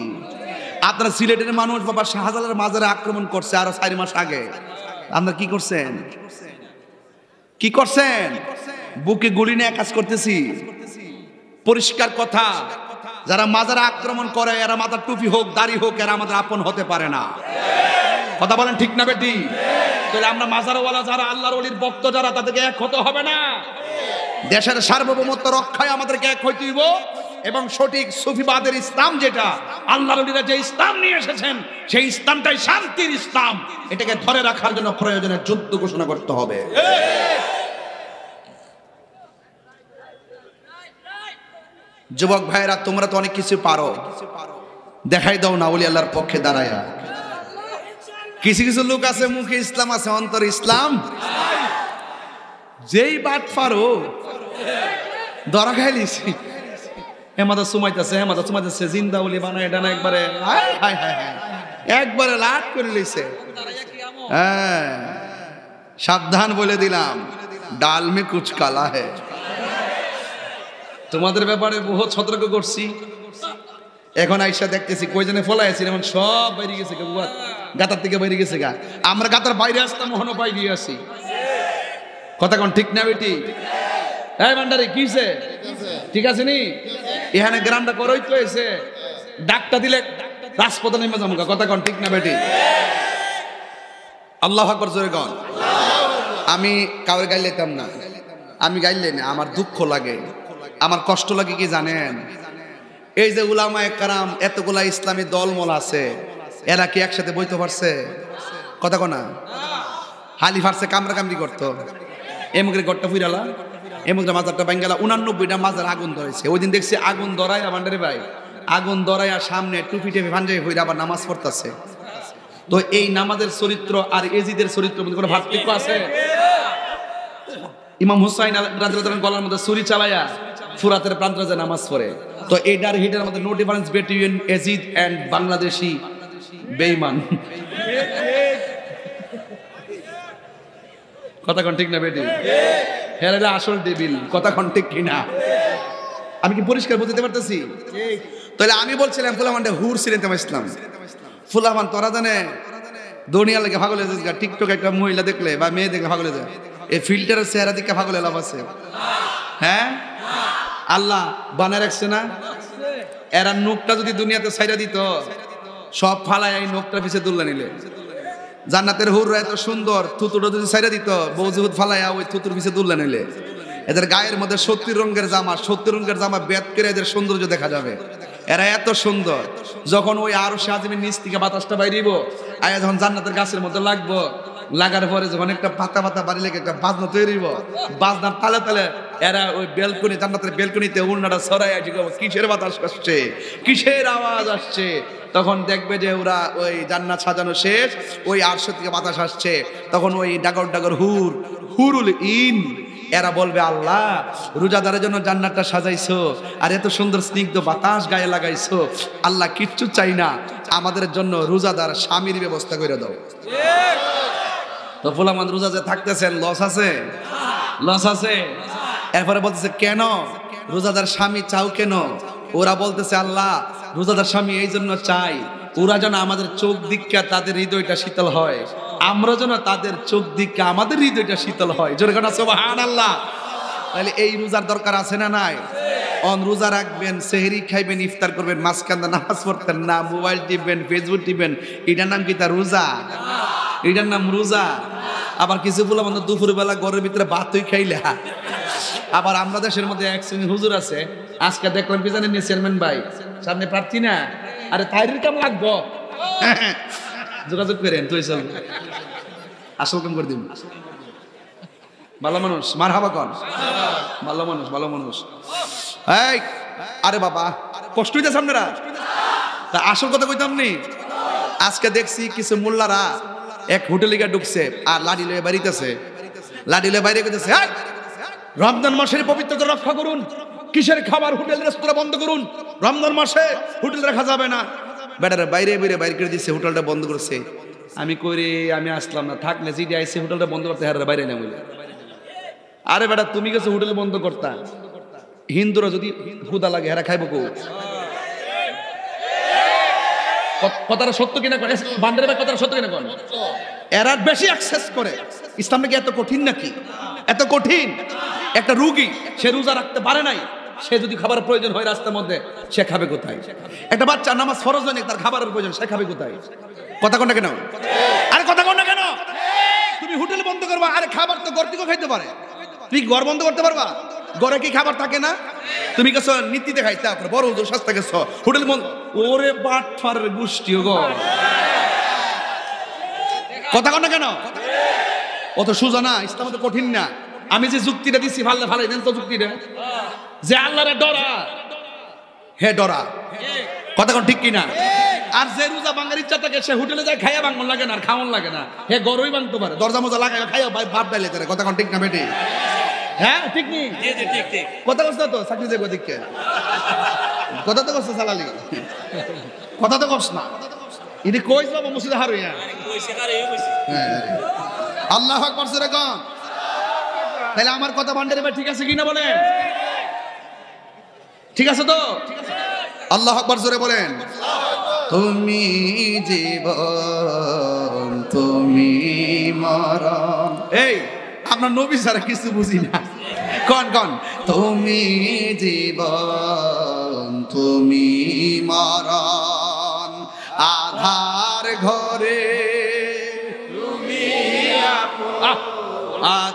আপনারা সিলেটের মানুষ বাবা শাহজালালের মাজারে আক্রমণ করছে আরো 4 মাস আগে। আপনারা কি করছেন? কি করছেন? বুকে গুলি নিয়ে কাজ করতেছি। পরিষ্কার কথা, যারা মাজারে আক্রমণ করে, এরা মাথার টুপি হোক, দাড়ি হোক, এরা আমাদের আপন হতে পারে না। কথা বলেন ঠিক না বেটি? তাহলে আমরা মাজারওয়ালা যারা, আল্লাহর ওলির ভক্ত যারা, তাদেরকে এক হতে হবে না। দেশের সার্বভৌমত্ব রক্ষায় আমাদেরকে এক হইতে হইব। এবং সঠিক সুফিবাদের ইসলাম, যেটা আল্লাহর ওলিরা যে ইসলাম নিয়ে এসেছেন, সেই ইসলামটাই শান্তির ইসলাম। এটাকে ধরে রাখার জন্য প্রয়োজনে যুদ্ধ ঘোষণা করতে হবে। যুবক ভাইরা, তোমরা তো অনেক কিছু পারো, দেখাই দাও না ওলি আল্লাহর পক্ষে দাঁড়ায়া। কিছু কিছু লোক আছে, মুখে ইসলাম আছে, অন্তরে ইসলাম। যেই বাট পারো ধরা খাইলিস, হেমাদা সুমাইতেছে, হেমাদা সুমাইতেছে, জিন্দা ওলি বানায় ডানা একবারে একবারে লাট করে লইছে। হ্যাঁ, সাবধান বলে দিলাম, ডাল মে কুচ কালা হে। তোমাদের ব্যাপারে বহুত সতর্ক করছি। এখন আইসা দেখতেছি কই জানে ফলাইছি, এখন সব বাইরে গেছে, গাতার থেকে বাইরে গেছে গা। আমরা গাতার বাইরে আসতাম, ওখানে বাইরে আসি। কথা কোন ঠিক না বেটি? এই ভান্ডারি কিছে? ঠিক আছে নি? এখানে গ্রামটা করই তো এসে ডাকটা দিলে রাজপথে নেমে যাবো। কথা কোন ঠিক না বেটি? আল্লাহু আকবার জোরে কোন। আমি কাউরে গাইলেতাম না, আমি গাইলে না, আমার দুঃখ লাগে, আমার কষ্ট লাগে। কি জানেন? এই যে উলামায়ে কেরাম, এতগুলা ইসলামী দলমল আছে, এরা কি একসাথে বইতে পারছে? কথা কোনা হালি ফারছে, কামরা কামড়ি করতো। এমুকের গড়টা ফুইরালা, এমুকের মাজারটা বাঙ্গালা, 89টা মাজার আগুন ধরেছে। ওই দিন দেখছি আগুন ধরায়, আমাদের ভাই আগুন ধরায়, আর সামনে টুপি টেপি ভাঞ্জাই হইরা আবার নামাজ পড়তেছে। তো এই নামাজের চরিত্র আর এজিদের চরিত্র মধ্যে কোনো পার্থক্য আছে? ইমাম হুসাইন রাদিয়াল্লাহু তাআলা গলার মধ্যে ছুরি চালায়া ফুরাতের প্রান্তরে নামাজ পড়ে। তো এইটার হিটের মধ্যে নো ডিফারেন্স বিটুইন এজিদ এন্ড বাংলাদেশি বেঈমান। কথা কোন ঠিক না বেটি? হ্যাঁ, আসল ডেবিল। কথা কোন ঠিক কিনা? আমি কি পরিষ্কার বুঝতে পারতেছি? তাহলে আমি বলছিলাম ফুলামানটা হুর ছিলেন তোমার ইসলাম। ফুলামান তোরা জানে দুনিয়া লাগে পাগল হয়ে যায়। টিকটক একটা মহিলা দেখলে বা মেয়ে দেখলে পাগল হয়ে যায়। এই ফিল্টারের চেহারা দিকে পাগল লাভ আছে? হ্যাঁ, আল্লাহ বানায় রাখছে না? এরা নোকটা যদি দুনিয়াতে ছাইরা দিত, সব ফালায় এই নোকটা পিছে দুল্লা নিলে। জান্নাতের হুররা এত সুন্দর, থুতুটা যদি ছাইরা দিত, বউজুদ ফালায়া ওই থুতুর পিছে দুল্লা নিলে। এদের গায়ের মধ্যে 70 রঙের জামা বেদ করে এদের সৌন্দর্য দেখা যাবে। এরা এত সুন্দর। যখন ওই আরশে আজিমের নিচ থেকে বাতাসটা বাইরিব, আয়া যখন জান্নাতের গাছের মধ্যে লাগবো, লাগার পরে যখন একটা পাতা বাড়ি লেগে একটা বাজনা তৈরি হইব, বাজনার তালে তালে এরা ওই বেলকনি, জান্নাতের বেলকনিতে উড়নাটা ছড়াইয়া ঢুকাবো, কিসের বাতাস আসছে, কিসের আওয়াজ আসছে। তখন দেখবে যে ওরা ওই জান্নাত সাজানো শেষ, ওই আরশ থেকে বাতাস আসছে, তখন ওই ডাগর হুরুল ইন এরা বলবে, আল্লাহ রোজাদারের জন্য জান্নাতটা সাজাইছো, আর এত সুন্দর স্নিগ্ধ বাতাস গায়ে লাগাইছো, আল্লাহ কিচ্ছু চাই না, আমাদের জন্য রোজাদার স্বামীর ব্যবস্থা করে দাও। তো ফুলামান রোজা যে থাকতেছেন, লস আছে। এরপরে বলতেছে, কেন রোজাদার স্বামী চাও কেন? ওরা বলতেছে, আল্লাহ রোজাদার স্বামী এই জন্য চাই, ওরা যেন আমাদের চোখ দিকটা তাদের হৃদয়টা শীতল হয়, আমরা যেন তাদের চোখ দিকটা আমাদের হৃদয়টা শীতল হয়। জোরে কেন সুবহানাল্লাহ। তাহলে এই রোজার দরকার আছে না নাই? রোজা রাখবেন, সেহরি খাইবেন, ইফতার করবেন, মাঝখানে নামাজ পড়তেন না, মোবাইল টিপবেন, ফেসবুক টিপবেন, এটার নাম কি? তার রোজা? এটার নাম রোজা? আবার কিছু বলে মানে দুপুরবেলা ঘরের ভিতরে ভাতই খাইলা। আবার আমরা দেশের মধ্যে এক শ্রেণীর হুজুর আছে, আজকে দেখলাম কি জানেন, চেয়ারম্যান ভাই সামনে প্রার্থী না, আরে তাইরির কাম লাগবো, যোগাযোগ করেন, তুই চল আসল কাম করে দিন। ভালো মানুষ, মারহাবা কর, ভালো মানুষ। এই আরে বাবা কষ্ট হইতেছে আপনারা, তা আসল কথা কইতাম নি। আজকে দেখছি কিছু মোল্লারা এক হোটেলে গিয়ে ঢুকছে, আর লাঠি লয়ে বাড়িতেছে, লাঠি লয়ে বাইরে কইতেছে, রমজান মাসের পবিত্রতা রক্ষা করুন, কিসের খাবার, হোটেল রেস্তোরাঁ বন্ধ করুন, রমজান মাসে হোটেল রাখা যাবে না। বেটারা বাইরে করে দিচ্ছে, হোটেলটা বন্ধ করছে। আমি কইরে আমি আসলাম না, থাকলে জিডি আইসে হোটেলটা বন্ধ করতে, হারে বাইরে না বলে। আরে বেটা তুমি গেছো হোটেল বন্ধ করতা, হিন্দুরা যদি ক্ষুদা লাগে হেরা খাইব কো? কথাটা সত্য কিনা কোন বান্দারে ভাই, কথাটা সত্য কিনা কোন? এরা বেশি অ্যাক্সেস করে। ইসলাম নাকি এত কঠিন নাকি? এত কঠিন? একটা রোগী সে রোজা রাখতে পারে নাই, সে যদি খাবারের প্রয়োজন হয় রাস্তার মধ্যে, সে খাবে কোথায়? একটা বাচ্চা নামাজ ফরজ হয়, তার খাবারের প্রয়োজন, সে খাবে কোথায়? কথা কোন না কেন? আরে কথা কোন না কেন? তুমি হোটেল বন্ধ করবা, আরে খাবার তো ঘর থেকেও খাইতে পারে, তুমি ঘর বন্ধ করতে পারবা? ঘরে কি খাবার থাকে না? তুমি গেছো নীতিতে খাইতে, বড় হুজুর সস্তা গেছো হোটেল বন্ধ, ওরে বাটফারের গোষ্ঠী গো। কথা কোন না কেন? অত সোজা না, ইসলাম তো কঠিন না। আমি যে যুক্তিটা দিচ্ছি ভালো দেন তো যুক্তিটা, যে আল্লাহরে ডরা, হে ডরা, কথা কোন ঠিক কিনা? আর যে রোজা ভাঙার ইচ্ছা থাকে, সে হোটেলে যায় খাইয়া ভাঙন লাগে না, আর খাওয়ান লাগে না, হে গরুই ভাঙতে পারে, দরজা মজা লাগাই খাইয়া ভাব ডাইলে করে। কথা কোন ঠিক না বেটি? হ্যাঁ ঠিক নি? কথা কষ্ট তো চাকরি যাবো দিকে, কথা তো কষ্ট চালালি, কথা তো কষ্ট না। এটি কইস বাবা মুসিদা হারুইয়া, আল্লাহ আকবার জোরে কন। তাহলে আমার কথা ভান্ডারে ভাই ঠিক আছে কিনা বলেন? ঠিক আছে তো? আল্লাহ আকবার জোরে বলেন। তুমি জীবন, তুমি মরণ। এই আমরা নবী ছাড়া কিছু বুঝি না, কন তুমি জীবন, তুমি মরণ, আধার ঘরে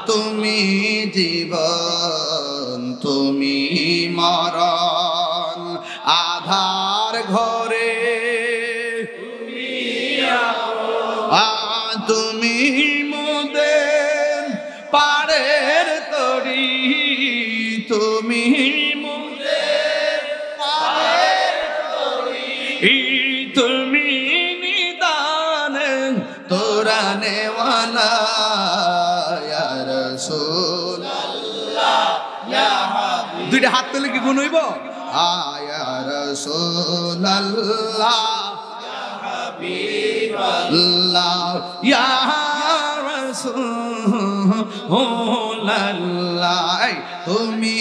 তুমি জীবন, তুমি মরণ, আধার ঘরে তুমি মোদের পাড়ের তরি, তুমি মোদের পাড়ের তরি, তুমি নিদান তোরা নেওয়ালা, ইয়া রাসূলুল্লাহ, ইয়া হাবিব। দুইটা হাত তুলে কি গুণ হইব? ইয়া রাসূলুল্লাহ, ইয়া হাবিবাল্লাহ, ইয়া রাসূলুল্লাহ, তুমি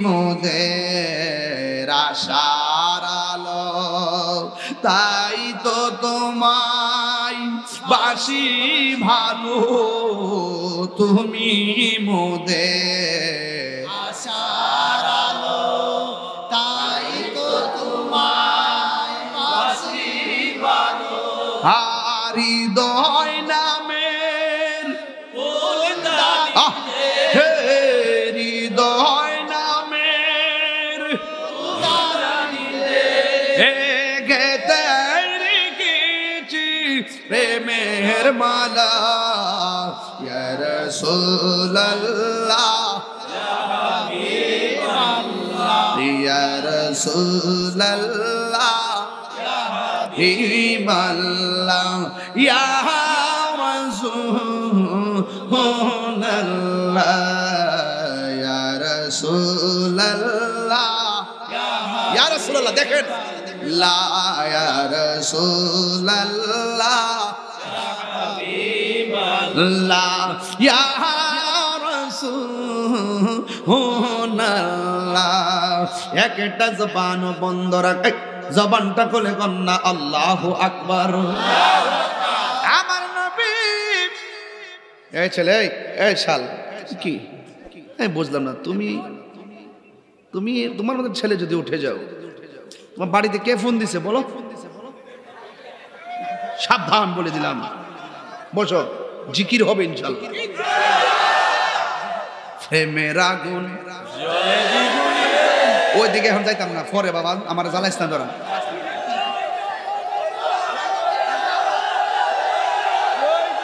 মোদের আশার আলো, তাই তো তোমায় বাসি ভালো, তুমি মোদের আশার আলো। হৃদয় নামের হে হৃদয় নামের গেতে রেখেছি প্রেমের মালা ইয়া রাসূলুল্লাহ ইয়া রাসূলুল্লাহ হিমাল্লাহ ইয়া রাসূলুল্লাহ ইয়া রাসূলুল্লাহ ইয়া রাসূলুল্লাহ দেখেন লা ইয়া রাসূলুল্লাহ হাবিবাল্লাহ ইয়া রাসূলুল্লাহ একটা জবান বন্ধ রাখে জবানটা খুলে কন্না আল্লাহু আকবার আমার নবী এই ছেলে এই শাল কি এই বুঝলাম না তুমি তোমার মতো ছেলে যদি উঠে যাও তোমার বাড়িতে কে ফোন দিছে বলো সাবধান বলে দিলাম বসো জিকির হবে ইনশাআল্লাহ প্রেমের আগুন ওই দিকে এখন যাইতাম না পরে বাবা আমার জ্বালাইস না ধরা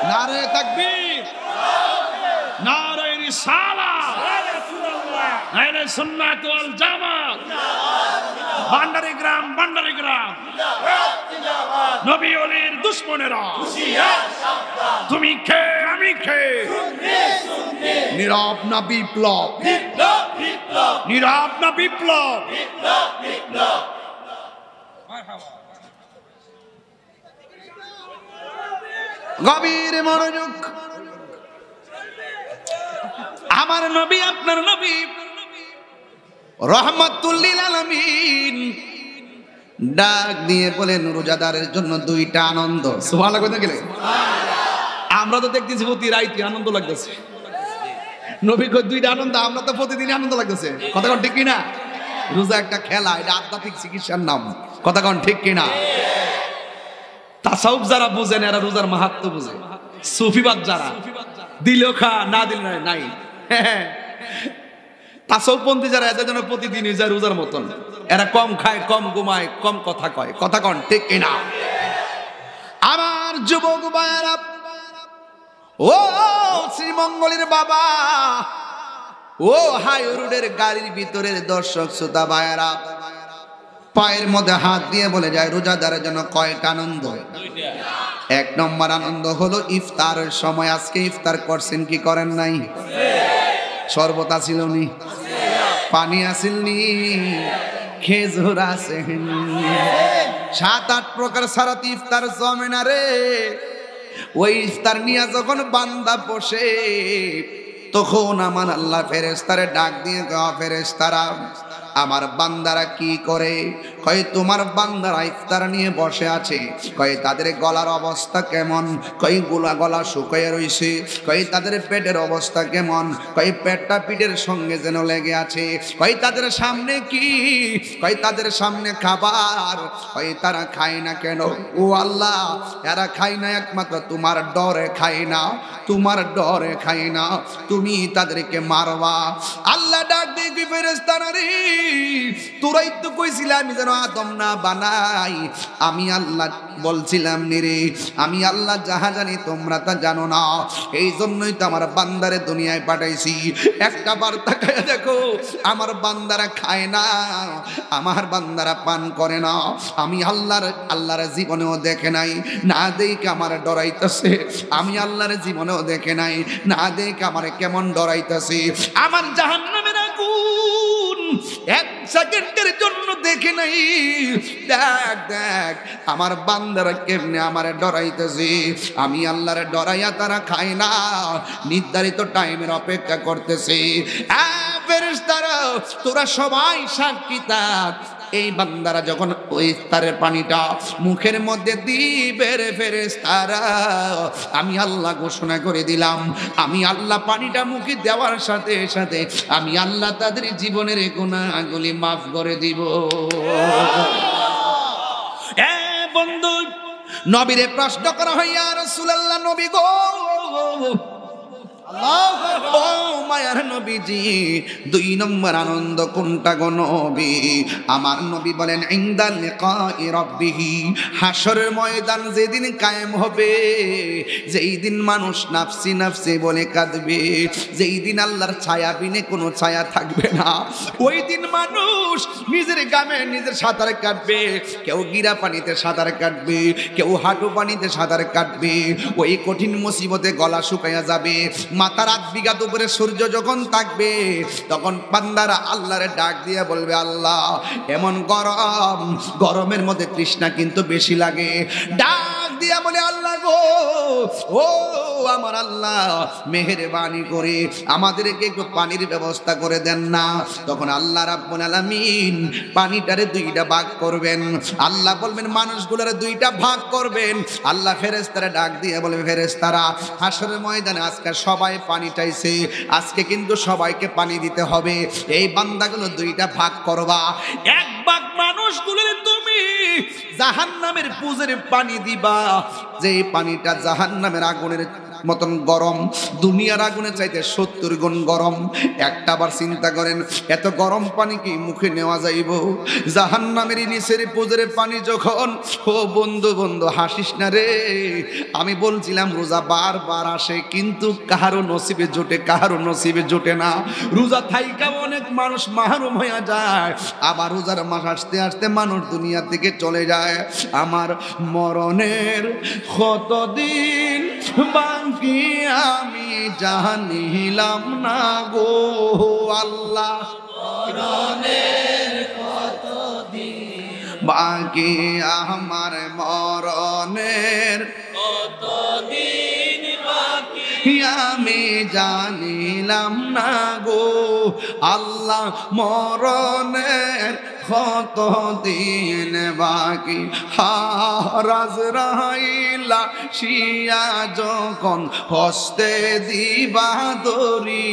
নারে তাকবীর নারে রিসালাত আহলে সুন্নাত ওয়াল জামাত ভান্ডারি গ্রাম নবী ওলির দুশমনেরা তুমি কে আমি কে নীরব না বিপ্লব নীরব না বিপ্লব গভীর মনোযোগ আমার নবী আপনার নবী রহমাতুল লিল আলামিন ডাক দিয়ে বলেন রোজাদারের জন্য দুইটা আনন্দ সুবহানাল্লাহ কইতে গেলে আমরা তো দেখতেছি প্রতি রাইতে আনন্দ লাগতেছে নবী কই দুইটা আনন্দ আমরা তো প্রতিদিন আনন্দ লাগতেছে কথা কোন ঠিক কিনা রোজা একটা খেলা এটা আধ্যাত্মিক চিকিৎসার নাম কথা কোন ঠিক কিনা তাসাউফ যারা বুঝেন এরা রোজার মাহাত্ম্য বুঝে সুফিবাদ যারা দিল খা না দিল নাই তাসাউফপন্থী যারা এদের জন্য প্রতিদিনই যায় রোজার মতন এরা কম খায় কম ঘুমায় কম কথা কয় কথা কোন ঠিক কিনা আমার যুবক ভাইয়েরা ও শ্রীমঙ্গলের বাবা ও হাই রোডের গাড়ির ভিতরের দর্শক শ্রোতা ভাইয়েরা পায়ের মধ্যে হাত দিয়ে বলে যায় রোজাদারের জন্য কয়টা আনন্দ এক নম্বর আনন্দ হলো ইফতারের সময় আজকে ইফতার করছেন কি করেন নাই শরবত আসিল নি পানি আসিল নি খেজুর আছে 7-8 প্রকার সারা ইফতার জমে না রে ওই ইফতার নিয়ে যখন বান্দা বসে তখন আমার আল্লাহ ফেরেশতারে ডাক দিয়ে কয় ফেরেশতারা আমার বান্দারা কি করে কয় তোমার বান্দারা ইফতার নিয়ে বসে আছে কয় তাদের গলার অবস্থা কেমন কয় গলা শুকিয়ে রইছে কয় তাদের পেটের অবস্থা কেমন কয় পেটটা পিঠের সঙ্গে যেন লেগে আছে কয় তাদের সামনে কি কয় তাদের সামনে খাবার কয় তারা খায় না কেন ও আল্লাহ এরা খায় না একমাত্র তোমার ডরে খায় না তোমার ডরে খায় না তুমি তাদেরকে মারবা আল্লাহ ডাক দিয়ে কি ফেরেশতারা রে তোরাই তো কইছিলাম আমি যেন আদম না বানাই আমি আল্লাহ বলছিলাম নিরে আমি আল্লাহ যাহা জানি তোমরা তা জানো না এই জন্যই তো আমার বান্দারে দুনিয়ায় পাঠাইছি একটা বার তাকায় দেখো আমার বান্দারা খায় না আমার বান্দারা পান করে না আমি আল্লাহর জীবনেও দেখে নাই না দেখে আমার ডরাইতেছে আমি আল্লাহর জীবনেও দেখে নাই না দেখে আমার কেমন ডরাইতেছে আমার জাহান্নামের আগুন এক সেকেন্ডের জন্য দেখে নাই দেখ আমার বান্দারা কেমনে আমারে ডরাইতেছে আমি আল্লাহরে ডরাইয়া তারা খায় না নির্ধারিত টাইমের অপেক্ষা করতেছে ফেরেশতারা তোরা সবাই সাক্ষী থাক এই বান্দারা যখন ওই ইফতারের পানিটা মুখের মধ্যে দিবে রে ফেরেশতারা আমি আল্লাহ ঘোষণা করে দিলাম আমি আল্লাহ পানিটা মুখে দেওয়ার সাথে সাথে আমি আল্লাহ তাদের জীবনের গুনাহগুলি মাফ করে দিব। বন্ধু নবীরে প্রশ্ন করা হয়, ইয়া রাসূলুল্লাহ, নবী গো, ও মায়ার নবীজি, 2 নম্বর আনন্দ কোনটা গো নবী? আমার নবী বলেন, ইনদা লিকাই রাব্বিহি, হাসরের ময়দান যেদিন কায়েম হবে, যেই দিন মানুষ নাফসি নাফসি বলে কাঁদবে, যেই দিন আল্লাহর ছায়া বিনে কোনো ছায়া থাকবে না, ওই দিন মানুষ নিজের গ্রামে নিজের সাঁতার কাটবে, কেউ গিরা পানিতে সাঁতার কাটবে, কেউ হাঁটু পানিতে সাঁতার কাটবে। ওই কঠিন মুসিবতে গলা শুকাইয়া যাবে, মাথার 8 বিঘা উপরে সূর্য যখন থাকবে, তখন বান্দারা আল্লাহরে ডাক দিয়ে বলবে, আল্লাহ এমন গরম, গরমের মধ্যে তৃষ্ণা কিন্তু বেশি লাগে। ডাক দিয়া বলে, আল্লাহ গো, ও আমার আল্লাহ, মেহেরবানি করে আমাদেরকে একটু পানির ব্যবস্থা করে দেন না। তখন আল্লাহ রাব্বুল আলামিন পানিটারে 2টা ভাগ করবেন। আল্লাহ বলবেন মানুষগুলোরে 2টা ভাগ করবেন। আল্লাহ ফেরেশতারা ডাক দিয়ে বলবে, ফেরেশতারা হাসরের ময়দানে আজকে সবাই পানি চাইছে, আজকে কিন্তু সবাইকে পানি দিতে হবে, এই বান্দাগুলো 2টা ভাগ করবা। এক ভাগ মানুষগুলোরে তুমি জাহান্নামের পুজের পানি দিবা, যে পানিটা জাহান্নামের আগুনের মতন গরম, দুনিয়ার আগুনের চাইতে 70 গুণ গরম। একটা বার চিন্তা করেন, এত গরম পানি কি মুখে নেওয়া যাইব? জাহান্নামের নিচের পুজের পানি যখন, ও বন্ধু বন্ধু হাসিস না রে, আমি বলছিলাম রোজা বারবার আসে, কিন্তু কাহারও নসিবে জোটে, কাহারও নসিবে জোটে না। রোজা থাইকা অনেক মানুষ মাহরুম হয়ে যায়, আবার রোজার মাস আসতে আসতে মানুষ দুনিয়া থেকে চলে যায়। আমার মরণের কতদিন বাকি আমি জানিলাম না গো আল্লাহ, মরণের কতদিন বাকি আমার, মরণের কতদিন বাকি আমি জানিলাম না গো আল্লাহ, মরণের কতদিন বাকি। আজরাইল শিয়া যখন হস্তে দিবা দরি,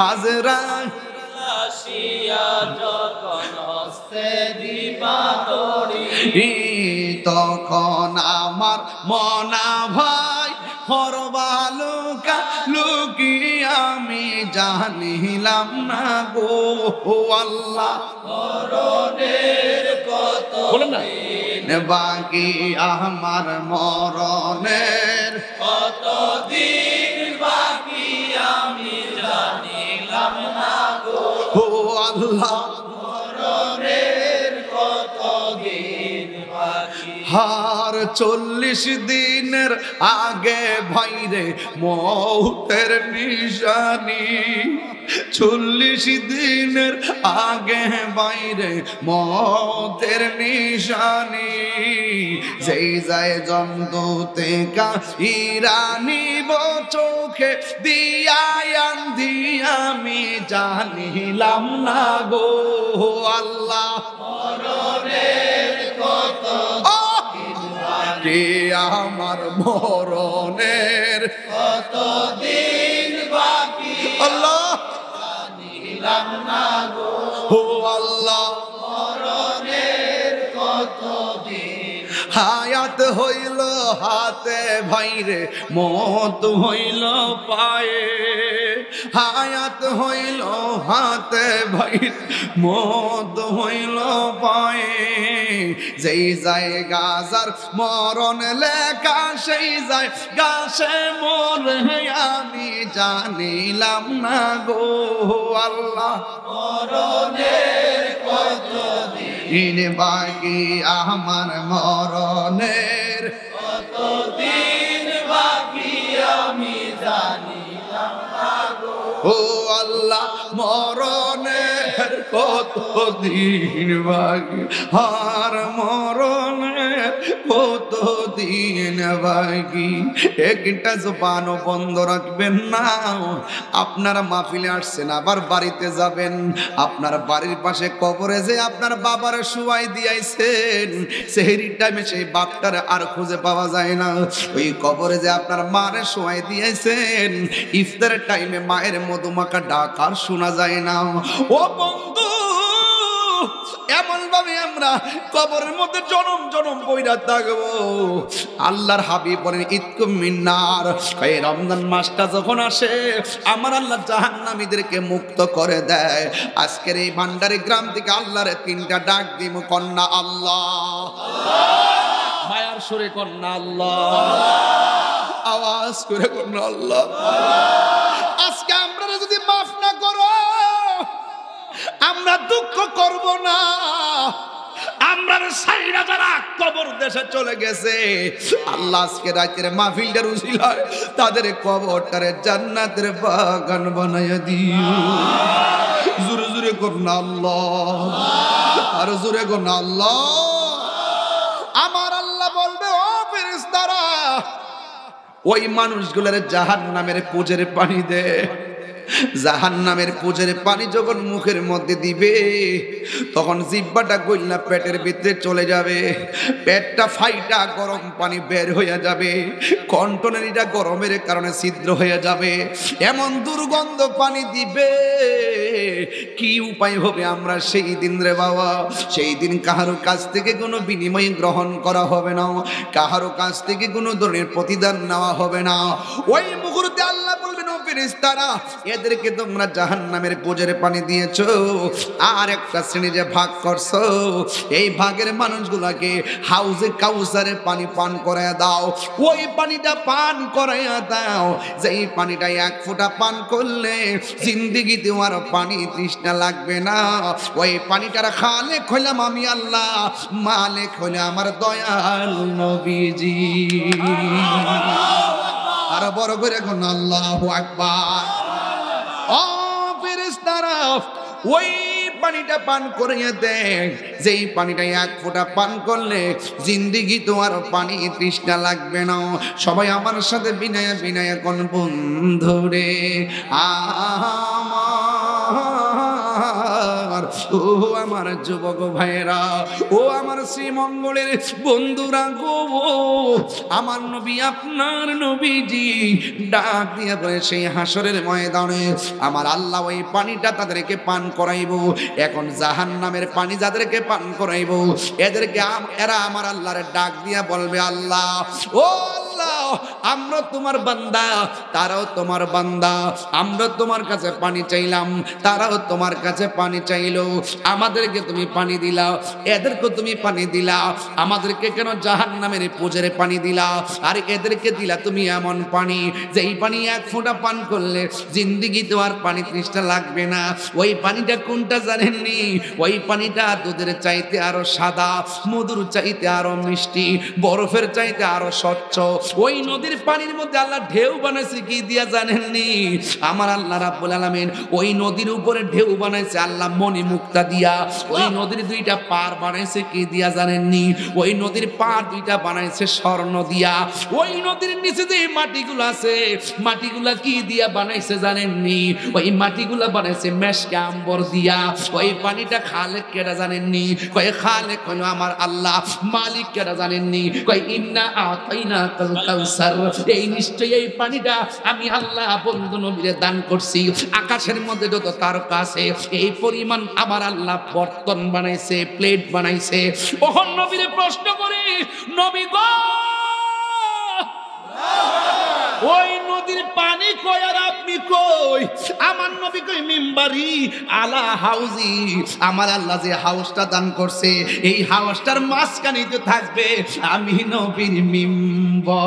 আজরাইল শিয়া যখন হস্তে দিবা দরি, তখন আমার মনা ভাই হরবালুকা লুকি আমি জানিলাম না গো আল্লাহ, মরণের কত দিন বাকি আমার, মরণের কত দিন বাকি আমি জানিলাম না গো আল্লাহ, মরণের কত দিন বাকি। হার 40 দিনের আগে ভাইরে মৌতের নিশানি, 40 দিনের আগে বাইরে মৌতের নিশানি, যেই যায় জমদূতে ইরানি চোখে দিয়ায়ান দিয়া আমি জানিলাম না গো আল্লাহ, মরণের কত কে আমার, মরণের কত দিন বাকি আল্লাহ জানিলাম না গো আল্লাহ, মরণের কত দিন। হায়াত হইল হাতে ভাইরে, মত হইল পায়ে, হায়াত হইল হাতে ভাই, মত হইল পায়ে, যেই যায় গাজার মরণ লেখা, সেই যায় গাছে মরে আমি জানিলাম না গো আল্লাহ, মরণের কত দিন বাকি আমার, মরণের কত দিন বাকি আমি জানিলাম না গো আল্লাহ, মরণের কত দিন বাকি আর, মরণের কত দিন বাকি। একটা জবানও বন্ধ রাখবেন না। আপনারা মাহফিলে আসছেন, আবার বাড়িতে যাবেন, আপনার বাড়ির পাশে কবরে যে আপনার বাবার শুয়াই দিয়াইছেন, সেহরির টাইমে সেই বাপটার আর খুঁজে পাওয়া যায় না। ওই কবরে যে আপনার মারে শুয়াই দিয়াইছেন, ইফতারের টাইমে মায়ের মধুমাখা ডাক আর শোনা যায় না। ও বন্ধু, এমন ভাবে আমরা কবরের মধ্যে জনম জনম পয়রা থাকবো। আল্লাহর হাবিব বলেন ইতকুম মিন্নার, এই রমজান মাসটা যখন আসে আমার আল্লাহ জাহান্নামীদেরকে মুক্ত করে দেয়। আজকের এই ভান্ডারি গ্রাম থেকে আল্লাহর তিনটা ডাক দিব, কন্যা আল্লাহ, মায়ার সুরে কন্যা আল্লাহ, আওয়াজ করে কন্যা আল্লাহ। আজকে আমরা যদি মাফ না করো আমরা দুঃখ করব না। আমরা সাইরা যারা কবর দেশে চলে গেছে আল্লাহ আজকে রাতের মাহফিলটার উসিলায় তাদের কবরটারে জান্নাতের বাগান বানাইয়া দিও। জোরে জোরে কন্যা আল্লাহ, আর জোরে কন্যা আল্লাহ। আমার আল্লাহ বলবে ও ফেরেশতারা ওই মানুষগুলোর জাহান্নামের পুজের পানি দে। জাহান্নামের পুজের পানি যখন মুখের মধ্যে দিবে তখন জিহ্বাটা গইলা পেটের ভিতরে চলে যাবে, পেটটা ফাইটা গরম পানি বের হয়ে যাবে, কণ্ঠনালীটা গরমের কারণে ছিদ্র হয়ে যাবে, এমন দুর্গন্ধ পানি দিবে। কি উপায় হবে আমরা সেই দিন রে বাবা? সেই দিন কাহারো কাছ থেকে কোনো বিনিময় গ্রহণ করা হবে না, কাহারো কাছ থেকে কোনো ধরনের প্রতিদান নেওয়া হবে না। ওই মুহূর্তে আল্লাহ বলবেন ও ফেরেশতারা এদেরকে তোমরা জাহান্নামের পুজের পানি দিয়েছো, আর একটা শ্রেণী যে ভাগ করছো এই ভাগের মানুষগুলাকে হাউজে কাউসারের পানি পান করাইয়া দাও। ওই পানিটা পান করাইয়া দাও যেই পানিটা এক ফোঁটা পান করলে জিন্দেগিতে আর পানি তৃষ্ণা লাগবে না। ওই পানিটার খালেক হইলাম আমি আল্লাহ, মালিক হইলে আমার দয়াল নবীজি। আর বড় করে কোন আল্লাহু আকবার। ও ফেরেশতারা ওই পানিটা পান করিয়ে দেন যেই পানিটা এক ফোঁটা পান করলে জিন্দেগি তোমার পানি তৃষ্ণা লাগবে না। সবাই আমার সাথে বিনয় বিনয় কোন বন্ধুরে আমার, ও আমার যুবক ভাইরা, ও আমার শ্রীমঙ্গলের বন্ধুরা গো, আমার নবী আপনার নবীজি ডাক দিয়ে বলে সেই হাসরের ময়দানে আমার আল্লাহ ওই পানিটা তাদেরকে পান করাইব। এখন জাহান্নামের পানি যাদেরকে পান করাইব এদেরকে এরা আমার আল্লাহর ডাক দিয়া বলবে আল্লাহ ও আল্লাহ আমরা তোমার বান্দা, তারাও তোমার বান্দা, আমরা তোমার কাছে পানি চাইলাম, তারাও তোমার কাছে পানি চাইলো, আমাদেরকে তুমি পানি দিলা, এদেরকে তুমি পানি দিলা, আমাদেরকে কেন জাহান্নামের পুজোরে পানি দিলা, আর এদেরকে দিলা তুমি এমন পানি যেই পানি এক ফোঁটা পান করলে জিন্দেগি তোমার পানি তৃষ্ণা লাগবে না। ওই পানিটা কোনটা জানেননি? ওই পানিটা দুধের চাইতে আরো সাদা, মধুর চাইতে আরো মিষ্টি, বরফের চাইতে আরো স্বচ্ছ। ওই নদীর পানির মধ্যে আল্লাহ ঢেউ বানাইছে কি দিয়া জানেননি? আমার আল্লাহ রাব্বুল আলামিন ওই নদীর উপরে ঢেউ বানাইছে আল্লাহ মণি মুক্তা দিয়া। ওই নদীর দুইটা পার বানাইছে কি দিয়া জানেননি? ওই নদীর পার দুইটা বানাইছে স্বর্ণ দিয়া। ওই নদীর নিচে যে মাটিগুলো আছে মাটিগুলা কি দিয়া বানাইছে জানেননি? ওই মাটিগুলা বানাইছে মেশকে আম্বর দিয়া। ওই পানিটা খালেক কেডা জানেননি? কয় খালেক হলো আমার আল্লাহ। মালিক কেডা জানেননি? কয় ইন্না আতাইনা কাল কাউসার। এই নিশ্চয়ই এই পানিটা আমি আল্লাহ বন্ধু নবীরে দান করছি। আকাশের মধ্যে যত তারকা আছে এই পরিমাণ আমার আল্লাহ বর্তন বানাইছে, প্লেট বানাইছে। ওহন নবীরে প্রশ্ন করি নবী গো ওই নদীর পানি কই আর আপনি কই? আমার নবী কই মিম্বারি আলা হাউজি। আমার আল্লাহ যে হাউসটা দান করছে এই হাউসটার মাঝখানে তো থাকবে আমি নবীর মিম্বার।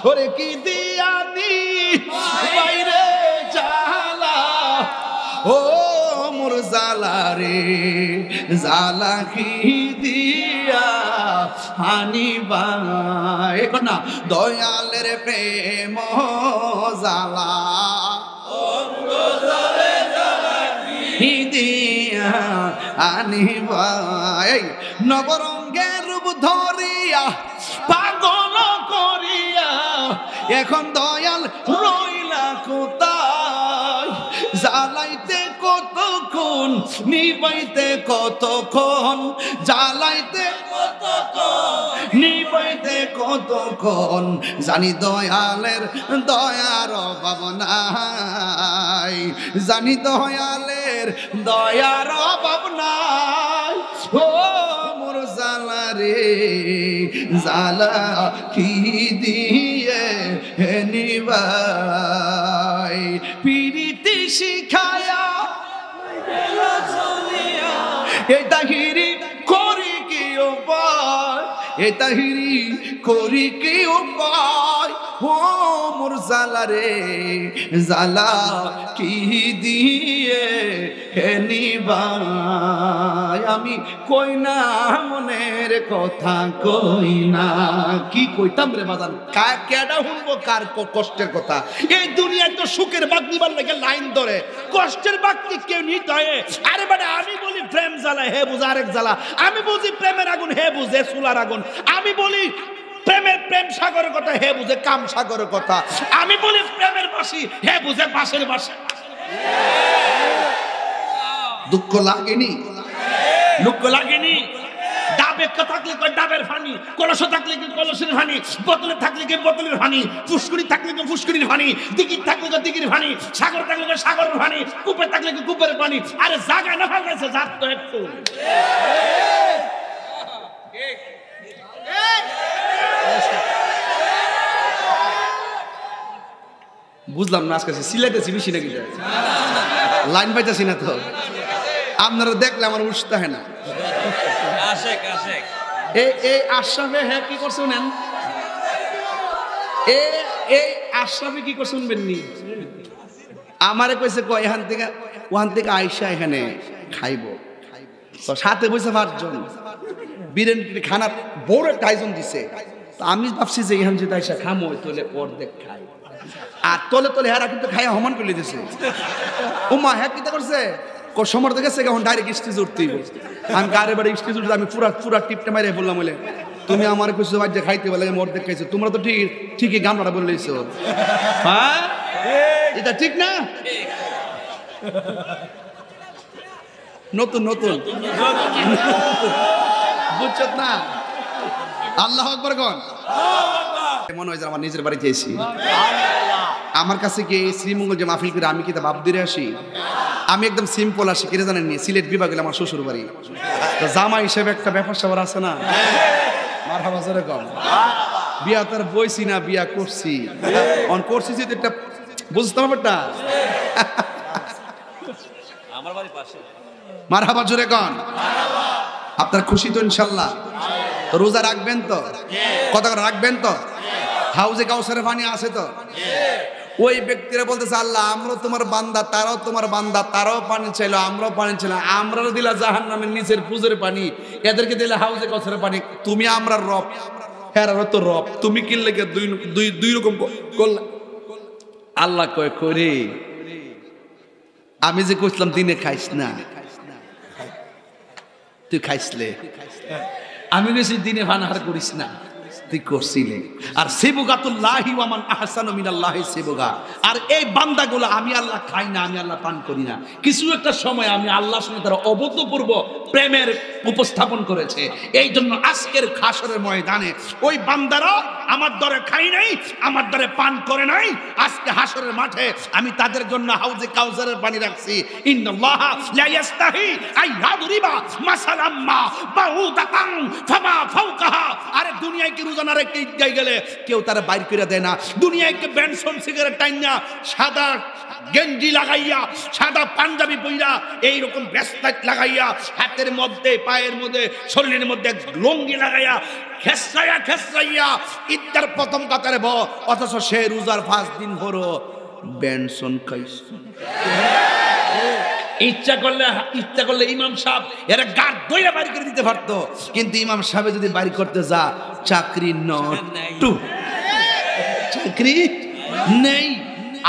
ওরে কি দিয়ানি বাইরে জালা, ও মোর জালা রে জালা কি দিয়া হানিবা। এখন না দয়ালের প্রেম জালা দিয়া হানিবা। নবরঙ্গের রূপ ধরিয়া পাগল করিয়া এখন দয়াল রইলা কোথায়? জ্বালাইতে কতক্ষণ নিবাইতে কতক্ষণ, জ্বালাইতে কতক্ষণ, নিবাইতে কতক্ষণ, জানি দয়ালের দয়ার অভাব নাই, জানি দয়ালের দয়ার অভাব নাই। ও মোর জালা রে জালা কি দিয়ে নিবাই, পিরিতি শিখায়া এই তাহিরি করি কি উপায়, এই তাহিরি করি কি উপায়। ও মোর জালা রে জালা কি দিয়ে নিবাই, আমি কই না মনের কথা কই না। কি কইতাম রে বাজান, কেডা শুনবো কার কষ্টের কথা? এই দুনিয়ায় তো সুখের বাগ নিবার লাগে লাইন ধরে, কষ্টের বাগ কি কেউ নিতে হয়? আরে বাড়া, আমি বলি প্রেম জ্বালা, হে বুঝে আরেক জ্বালা। আমি বুঝি প্রেমের আগুন, হে বুঝে চুলার আগুন। আমি বলি প্রেমের প্রেম সাগরের কথা, হে বুঝে কাম সাগরের কথা। আমি বলি প্রেমের বাঁশি, হে বুঝে বাঁশের বাঁশি। দুঃখ লাগেনি? দুঃখ লাগেনি? ডাবে থাকলে ডাবের পানি, কলস থাকলে কি কলসের পানি, বোতলে থাকলে কি বোতলের পানি, ফুসকুড়ি থাকলে কি ফুসকুড়ির পানি, দিঘির থাকলে কি দিঘির পানি, সাগর থাকলে কি সাগরের পানি, কূপে থাকলে কি কূপের পানি। আরে জায়গায় না ফেলতেছে যাত তো একটু। বুঝলাম না আজকে সিলেটেছি বেশি নাকি, লাইন পাইতেছি না তো। আপনারা দেখলে আমার উৎসাহ হয় না। এই আশরাফে হ্যাঁ কি করছে শুনেন, এই আশরাফে কি করছে শুনবেননি? আমারে কইছে এখান থেকে ওখান থেকে আইসা এখানে খাইব, তো সাথে বসে 5 জন বিরিয়ানি খানার বড় একটা আয়োজন দিছে। তো আমি ভাবছি যে এখান যদি আইসা খামো তোলে অর্ধেক খাই, আর তলে তলে হেরা কিন্তু খাইয়া হমান করে দিছে। ওমা হ্যাঁ কিতা করছে, সমর দেখেছে এখন ডাইরেক্ট স্টেজ উঠতেই। আমি গাড়ি বাড়ি স্টেজ উঠতে আমি পুরা টিপটা মাইরে বললাম, বলে তুমি আমার কিছু বাজ্যে খাইতে বলে আমি অর্ধেক খাইছো, তোমরা তো ঠিকই গামলাটা বলে লইছো। হ্যাঁ এটা ঠিক না? নতুন নতুন বুঝছ না? আল্লাহু আকবার কোন? মনে হয় যে আমার নিজের বাড়িতে এসেছি। আমার কাছে কি শ্রীমঙ্গল যে মাহফিল করে আমি কি তা ভাব দিয়ে আসি? আমি একদম সিম্পল আসি, কিনে জানেন নি, সিলেট বিভাগ হলে আমার শ্বশুর বাড়ি। তো জামা হিসেবে একটা ব্যাপার স্যাপার আছে না, মারহাবা জোরে কম। বিয়া তার বইছি না, বিয়া করছি, অন করছি যে এটা বুঝতে ব্যাপারটা। আমার বাড়ির পাশে। মারহাবা জোরে কন। আপনার খুশি তো ইনশাল্লাহ? তো রোজা রাখবেন তো? কত করে রাখবেন তো? হাউজে কাউসারের পানি আছে তো? ওই ব্যক্তিরা বলতেছে আল্লাহ আমরা তোমার বান্দা, তারাও তোমার বান্দা, তারাও পানি চাইলো, আমরাও পানি চাইলাম, আমরাও দিলা জাহান্নামের নিচের পুজোর পানি, এদেরকে দিলে হাউজে কাউসারের পানি। তুমি আমরা রব, হ্যাঁ তো রব, তুমি কিনলে দুই রকম করলা। আল্লাহ কয় করে আমি যে কইছিলাম দিনে খাইস না, তুই খাইসলে। আমি বেশি দিনে ভানাহার করিস না, তুই করছিলে। আর সিবগাতুল্লাহি ওয়া মান আহসানু মিনাল্লাহি সিবগা। আর এই বান্দাগুলো আমি আল্লাহ খাই না, আমি আল্লাহ পান করি না। কিছু একটা সময় আমি আল্লাহর সঙ্গে তারা অভূতপূর্ব প্রেমের উপস্থাপন করেছে। এই জন্য আজকের হাশরের ময়দানে ওই বান্দারা আমার দরে খাই নাই, আমার দরে পান করে নাই, আজকে হাশরের মাঠে আমি তাদের জন্য হাউজে কাউসারের পানি রাখছি। ইন্নাল্লাহা লা ইয়াস্তাহি আইয়াদরিবা মাসালাম মা বাউদাতান ফামা ফাওকাহা। আরে দুনিয়ায় কি রোজানা রেখে ঈদগায় গেলে কেউ তারা বাইর করে দেয় না। দুনিয়ায় কি বেনসন সিগারেট টাইনা সাদা গেঞ্জি লাগাইয়া, সাদা পাঞ্জাবি পইরা, এইরকম ব্রেসলেট লাগাইয়া, হাতের মধ্যে পায়ের মধ্যে শরীরের মধ্যে লুঙ্গি লাগাইয়া খেসরাইয়া ঈদের প্রথম কাতারে ব, অথচ সে রোজার 5 দিন ভরো বেনসন খাইছ। ইচ্ছা করলে ইমাম সাহেব এরা গাড় দইরা বাড়ি করে দিতে পারতো, কিন্তু ইমাম সাহেব যদি বাড়ি করতে যা চাকরি নটু, চাকরি নেই।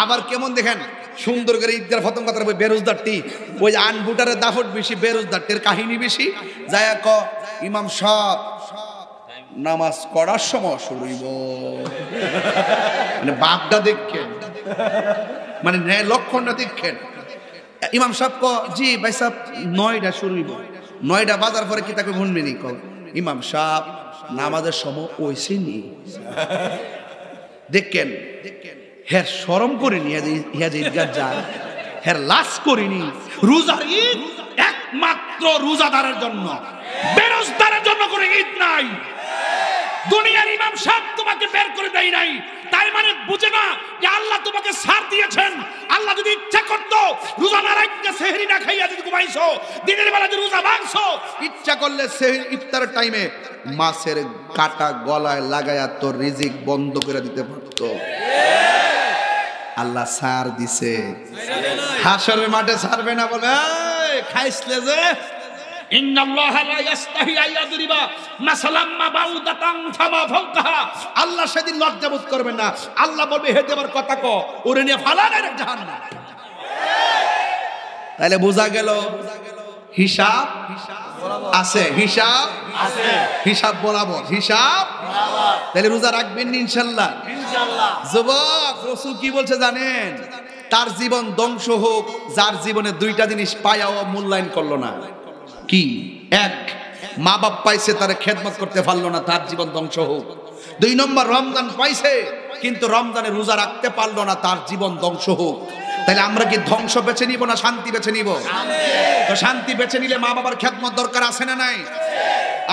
আবার কেমন দেখেন সুন্দর করে ঈদের প্রথম কথা বেরোজদারটি, ওই আনবুটারের দাফট বেশি, বেরোজদারটির কাহিনী বেশি। যায় ক ইমাম সাহেব নামাজ পড়ার সময় শুরুইব, মানে বাপটা দেখেন, মানে লক্ষণটা দেখেন। ইমাম সাহেব ক জি ভাই সাহেব 9টা শুরু হইব 9টা বাজার পরে কি তাকে শুনবি নি কল ইমাম সাহেব নামাজের সময় ওইসে নি দেখেন হের শরম করিনি হিয়া যে ঈদগাহ যায় হের লাশ করিনি রোজার ঈদ একমাত্র রোজাদারের জন্য বেরোজদারের জন্য কোনো ঈদ নাই দুনিয়ার ইমাম সাহেব তোমাকে বের করে দেয় নাই তাই মানে বুঝে না যে আল্লাহ তোমাকে ছাড় দিয়েছেন আল্লাহ যদি ইচ্ছা করতো রোজা না রাখতে সেহরি না খাইয়া যদি ঘুমাইছো দিনের বেলা যদি রোজা ভাঙছো ইচ্ছা করলে সেহরি ইফতারের টাইমে মাছের কাটা গলায় লাগায়া তোর রিজিক বন্ধ করে দিতে পারতো আল্লাহ ছাড় দিছে হাসরের মাঠে ছাড়বে না বলে খাইছলে যে ইন্নাল্লাহা লা ইস্তাহি আইয়াদরিবা মাসালাম মা বাউদাতান ফামা ফাওকাহা আল্লাহ সেদিন লজ্জা বোধ করবে না আল্লাহ বলবে হে দেবার কথা কো ওরে নিয়ে ফালা ডাইরেক্ট জাহান্নাম তাহলে বোঝা গেল হিসাব আছে হিসাব আছে হিসাব বরাবর হিসাব বরাবর তাহলে রোজা রাখবেন ইনশাআল্লাহ ইনশাআল্লাহ যুবক রাসূল কি বলছে জানেন তার জীবন ধ্বংস হোক যার জীবনে দুইটা জিনিস পায়াও মূল্যায়ন করলো না কি এক মা বাপ পাইছে তার খেদমত করতে পারলো না তার জীবন ধ্বংস হোক দুই নম্বর রমজান পাইছে কিন্তু রমজানে রোজা রাখতে পারলো না তার জীবন ধ্বংস হোক তাহলে আমরা কি ধ্বংস বেছে নিব না শান্তি বেছে নিব তো শান্তি বেছে নিলে মা বাবার খেদমত দরকার আছে না নাই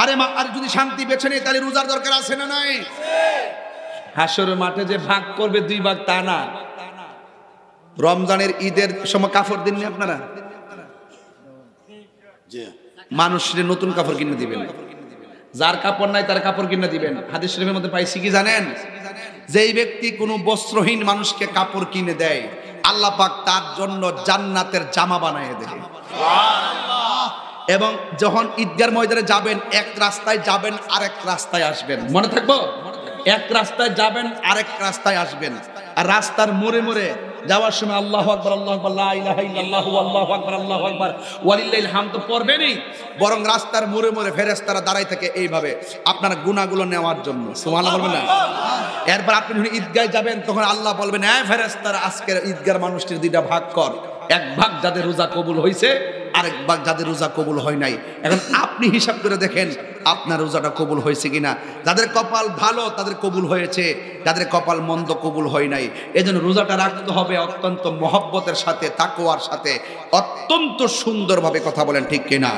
আরে মা আর যদি শান্তি বেছে নেই তাহলে রোজার দরকার আছে না নাই হাসরের মাঠে যে ভাগ করবে দুই ভাগ তা না রমজানের ঈদের সময় কাপড় দিননি আপনারা মানুষের নতুন কাপড় কিনে দিবেন যার কাপড় নাই তার কাপড় কিনে দিবেন হাদিস শরীফের মধ্যে পাইছি কি জানেন যেই ব্যক্তি কোনো বস্ত্রহীন মানুষকে কাপড় কিনে দেয় আল্লাহ পাক তার জন্য জান্নাতের জামা বানিয়ে দেবে সুবহানাল্লাহ এবং যখন ঈদগাহ ময়দানে যাবেন এক রাস্তায় যাবেন আরেক রাস্তায় আসবেন মনে থাকবো এক রাস্তায় যাবেন আরেক রাস্তায় আসবেন আর রাস্তার মোড়ে মোড়ে যাওয়ার সময় আল্লাহু আকবার লা ইলাহা ইল্লাল্লাহু আল্লাহু আকবার ওয়ালিল্লাহিল হামদ পড়বেনই বরং রাস্তার মোড়ে মোড়ে ফেরেশতারা দাঁড়াই থাকে এইভাবে আপনার গুনাহগুলো নেওয়ার জন্য সুবহানাল্লাহ বলবেন না এরপর আপনি যখন ঈদগাহে যাবেন তখন আল্লাহ বলবেন এই ফেরেশতারা আজকের ঈদগাহর মানুষটির দুইটা ভাগ কর এক ভাগ যাদের রোজা কবুল হয়েছে আরেক ভাগ যাদের রোজা কবুল হয় নাই এখন আপনি হিসাব করে দেখেন আপনার রোজাটা কবুল হয়েছে কিনা যাদের কপাল ভালো তাদের কবুল হয়েছে যাদের কপাল মন্দ কবুল হয় নাই এজন্য রোজাটা রাখতে হবে অত্যন্ত মহব্বতের সাথে তাকওয়ার সাথে অত্যন্ত সুন্দরভাবে কথা বলেন ঠিক কিনা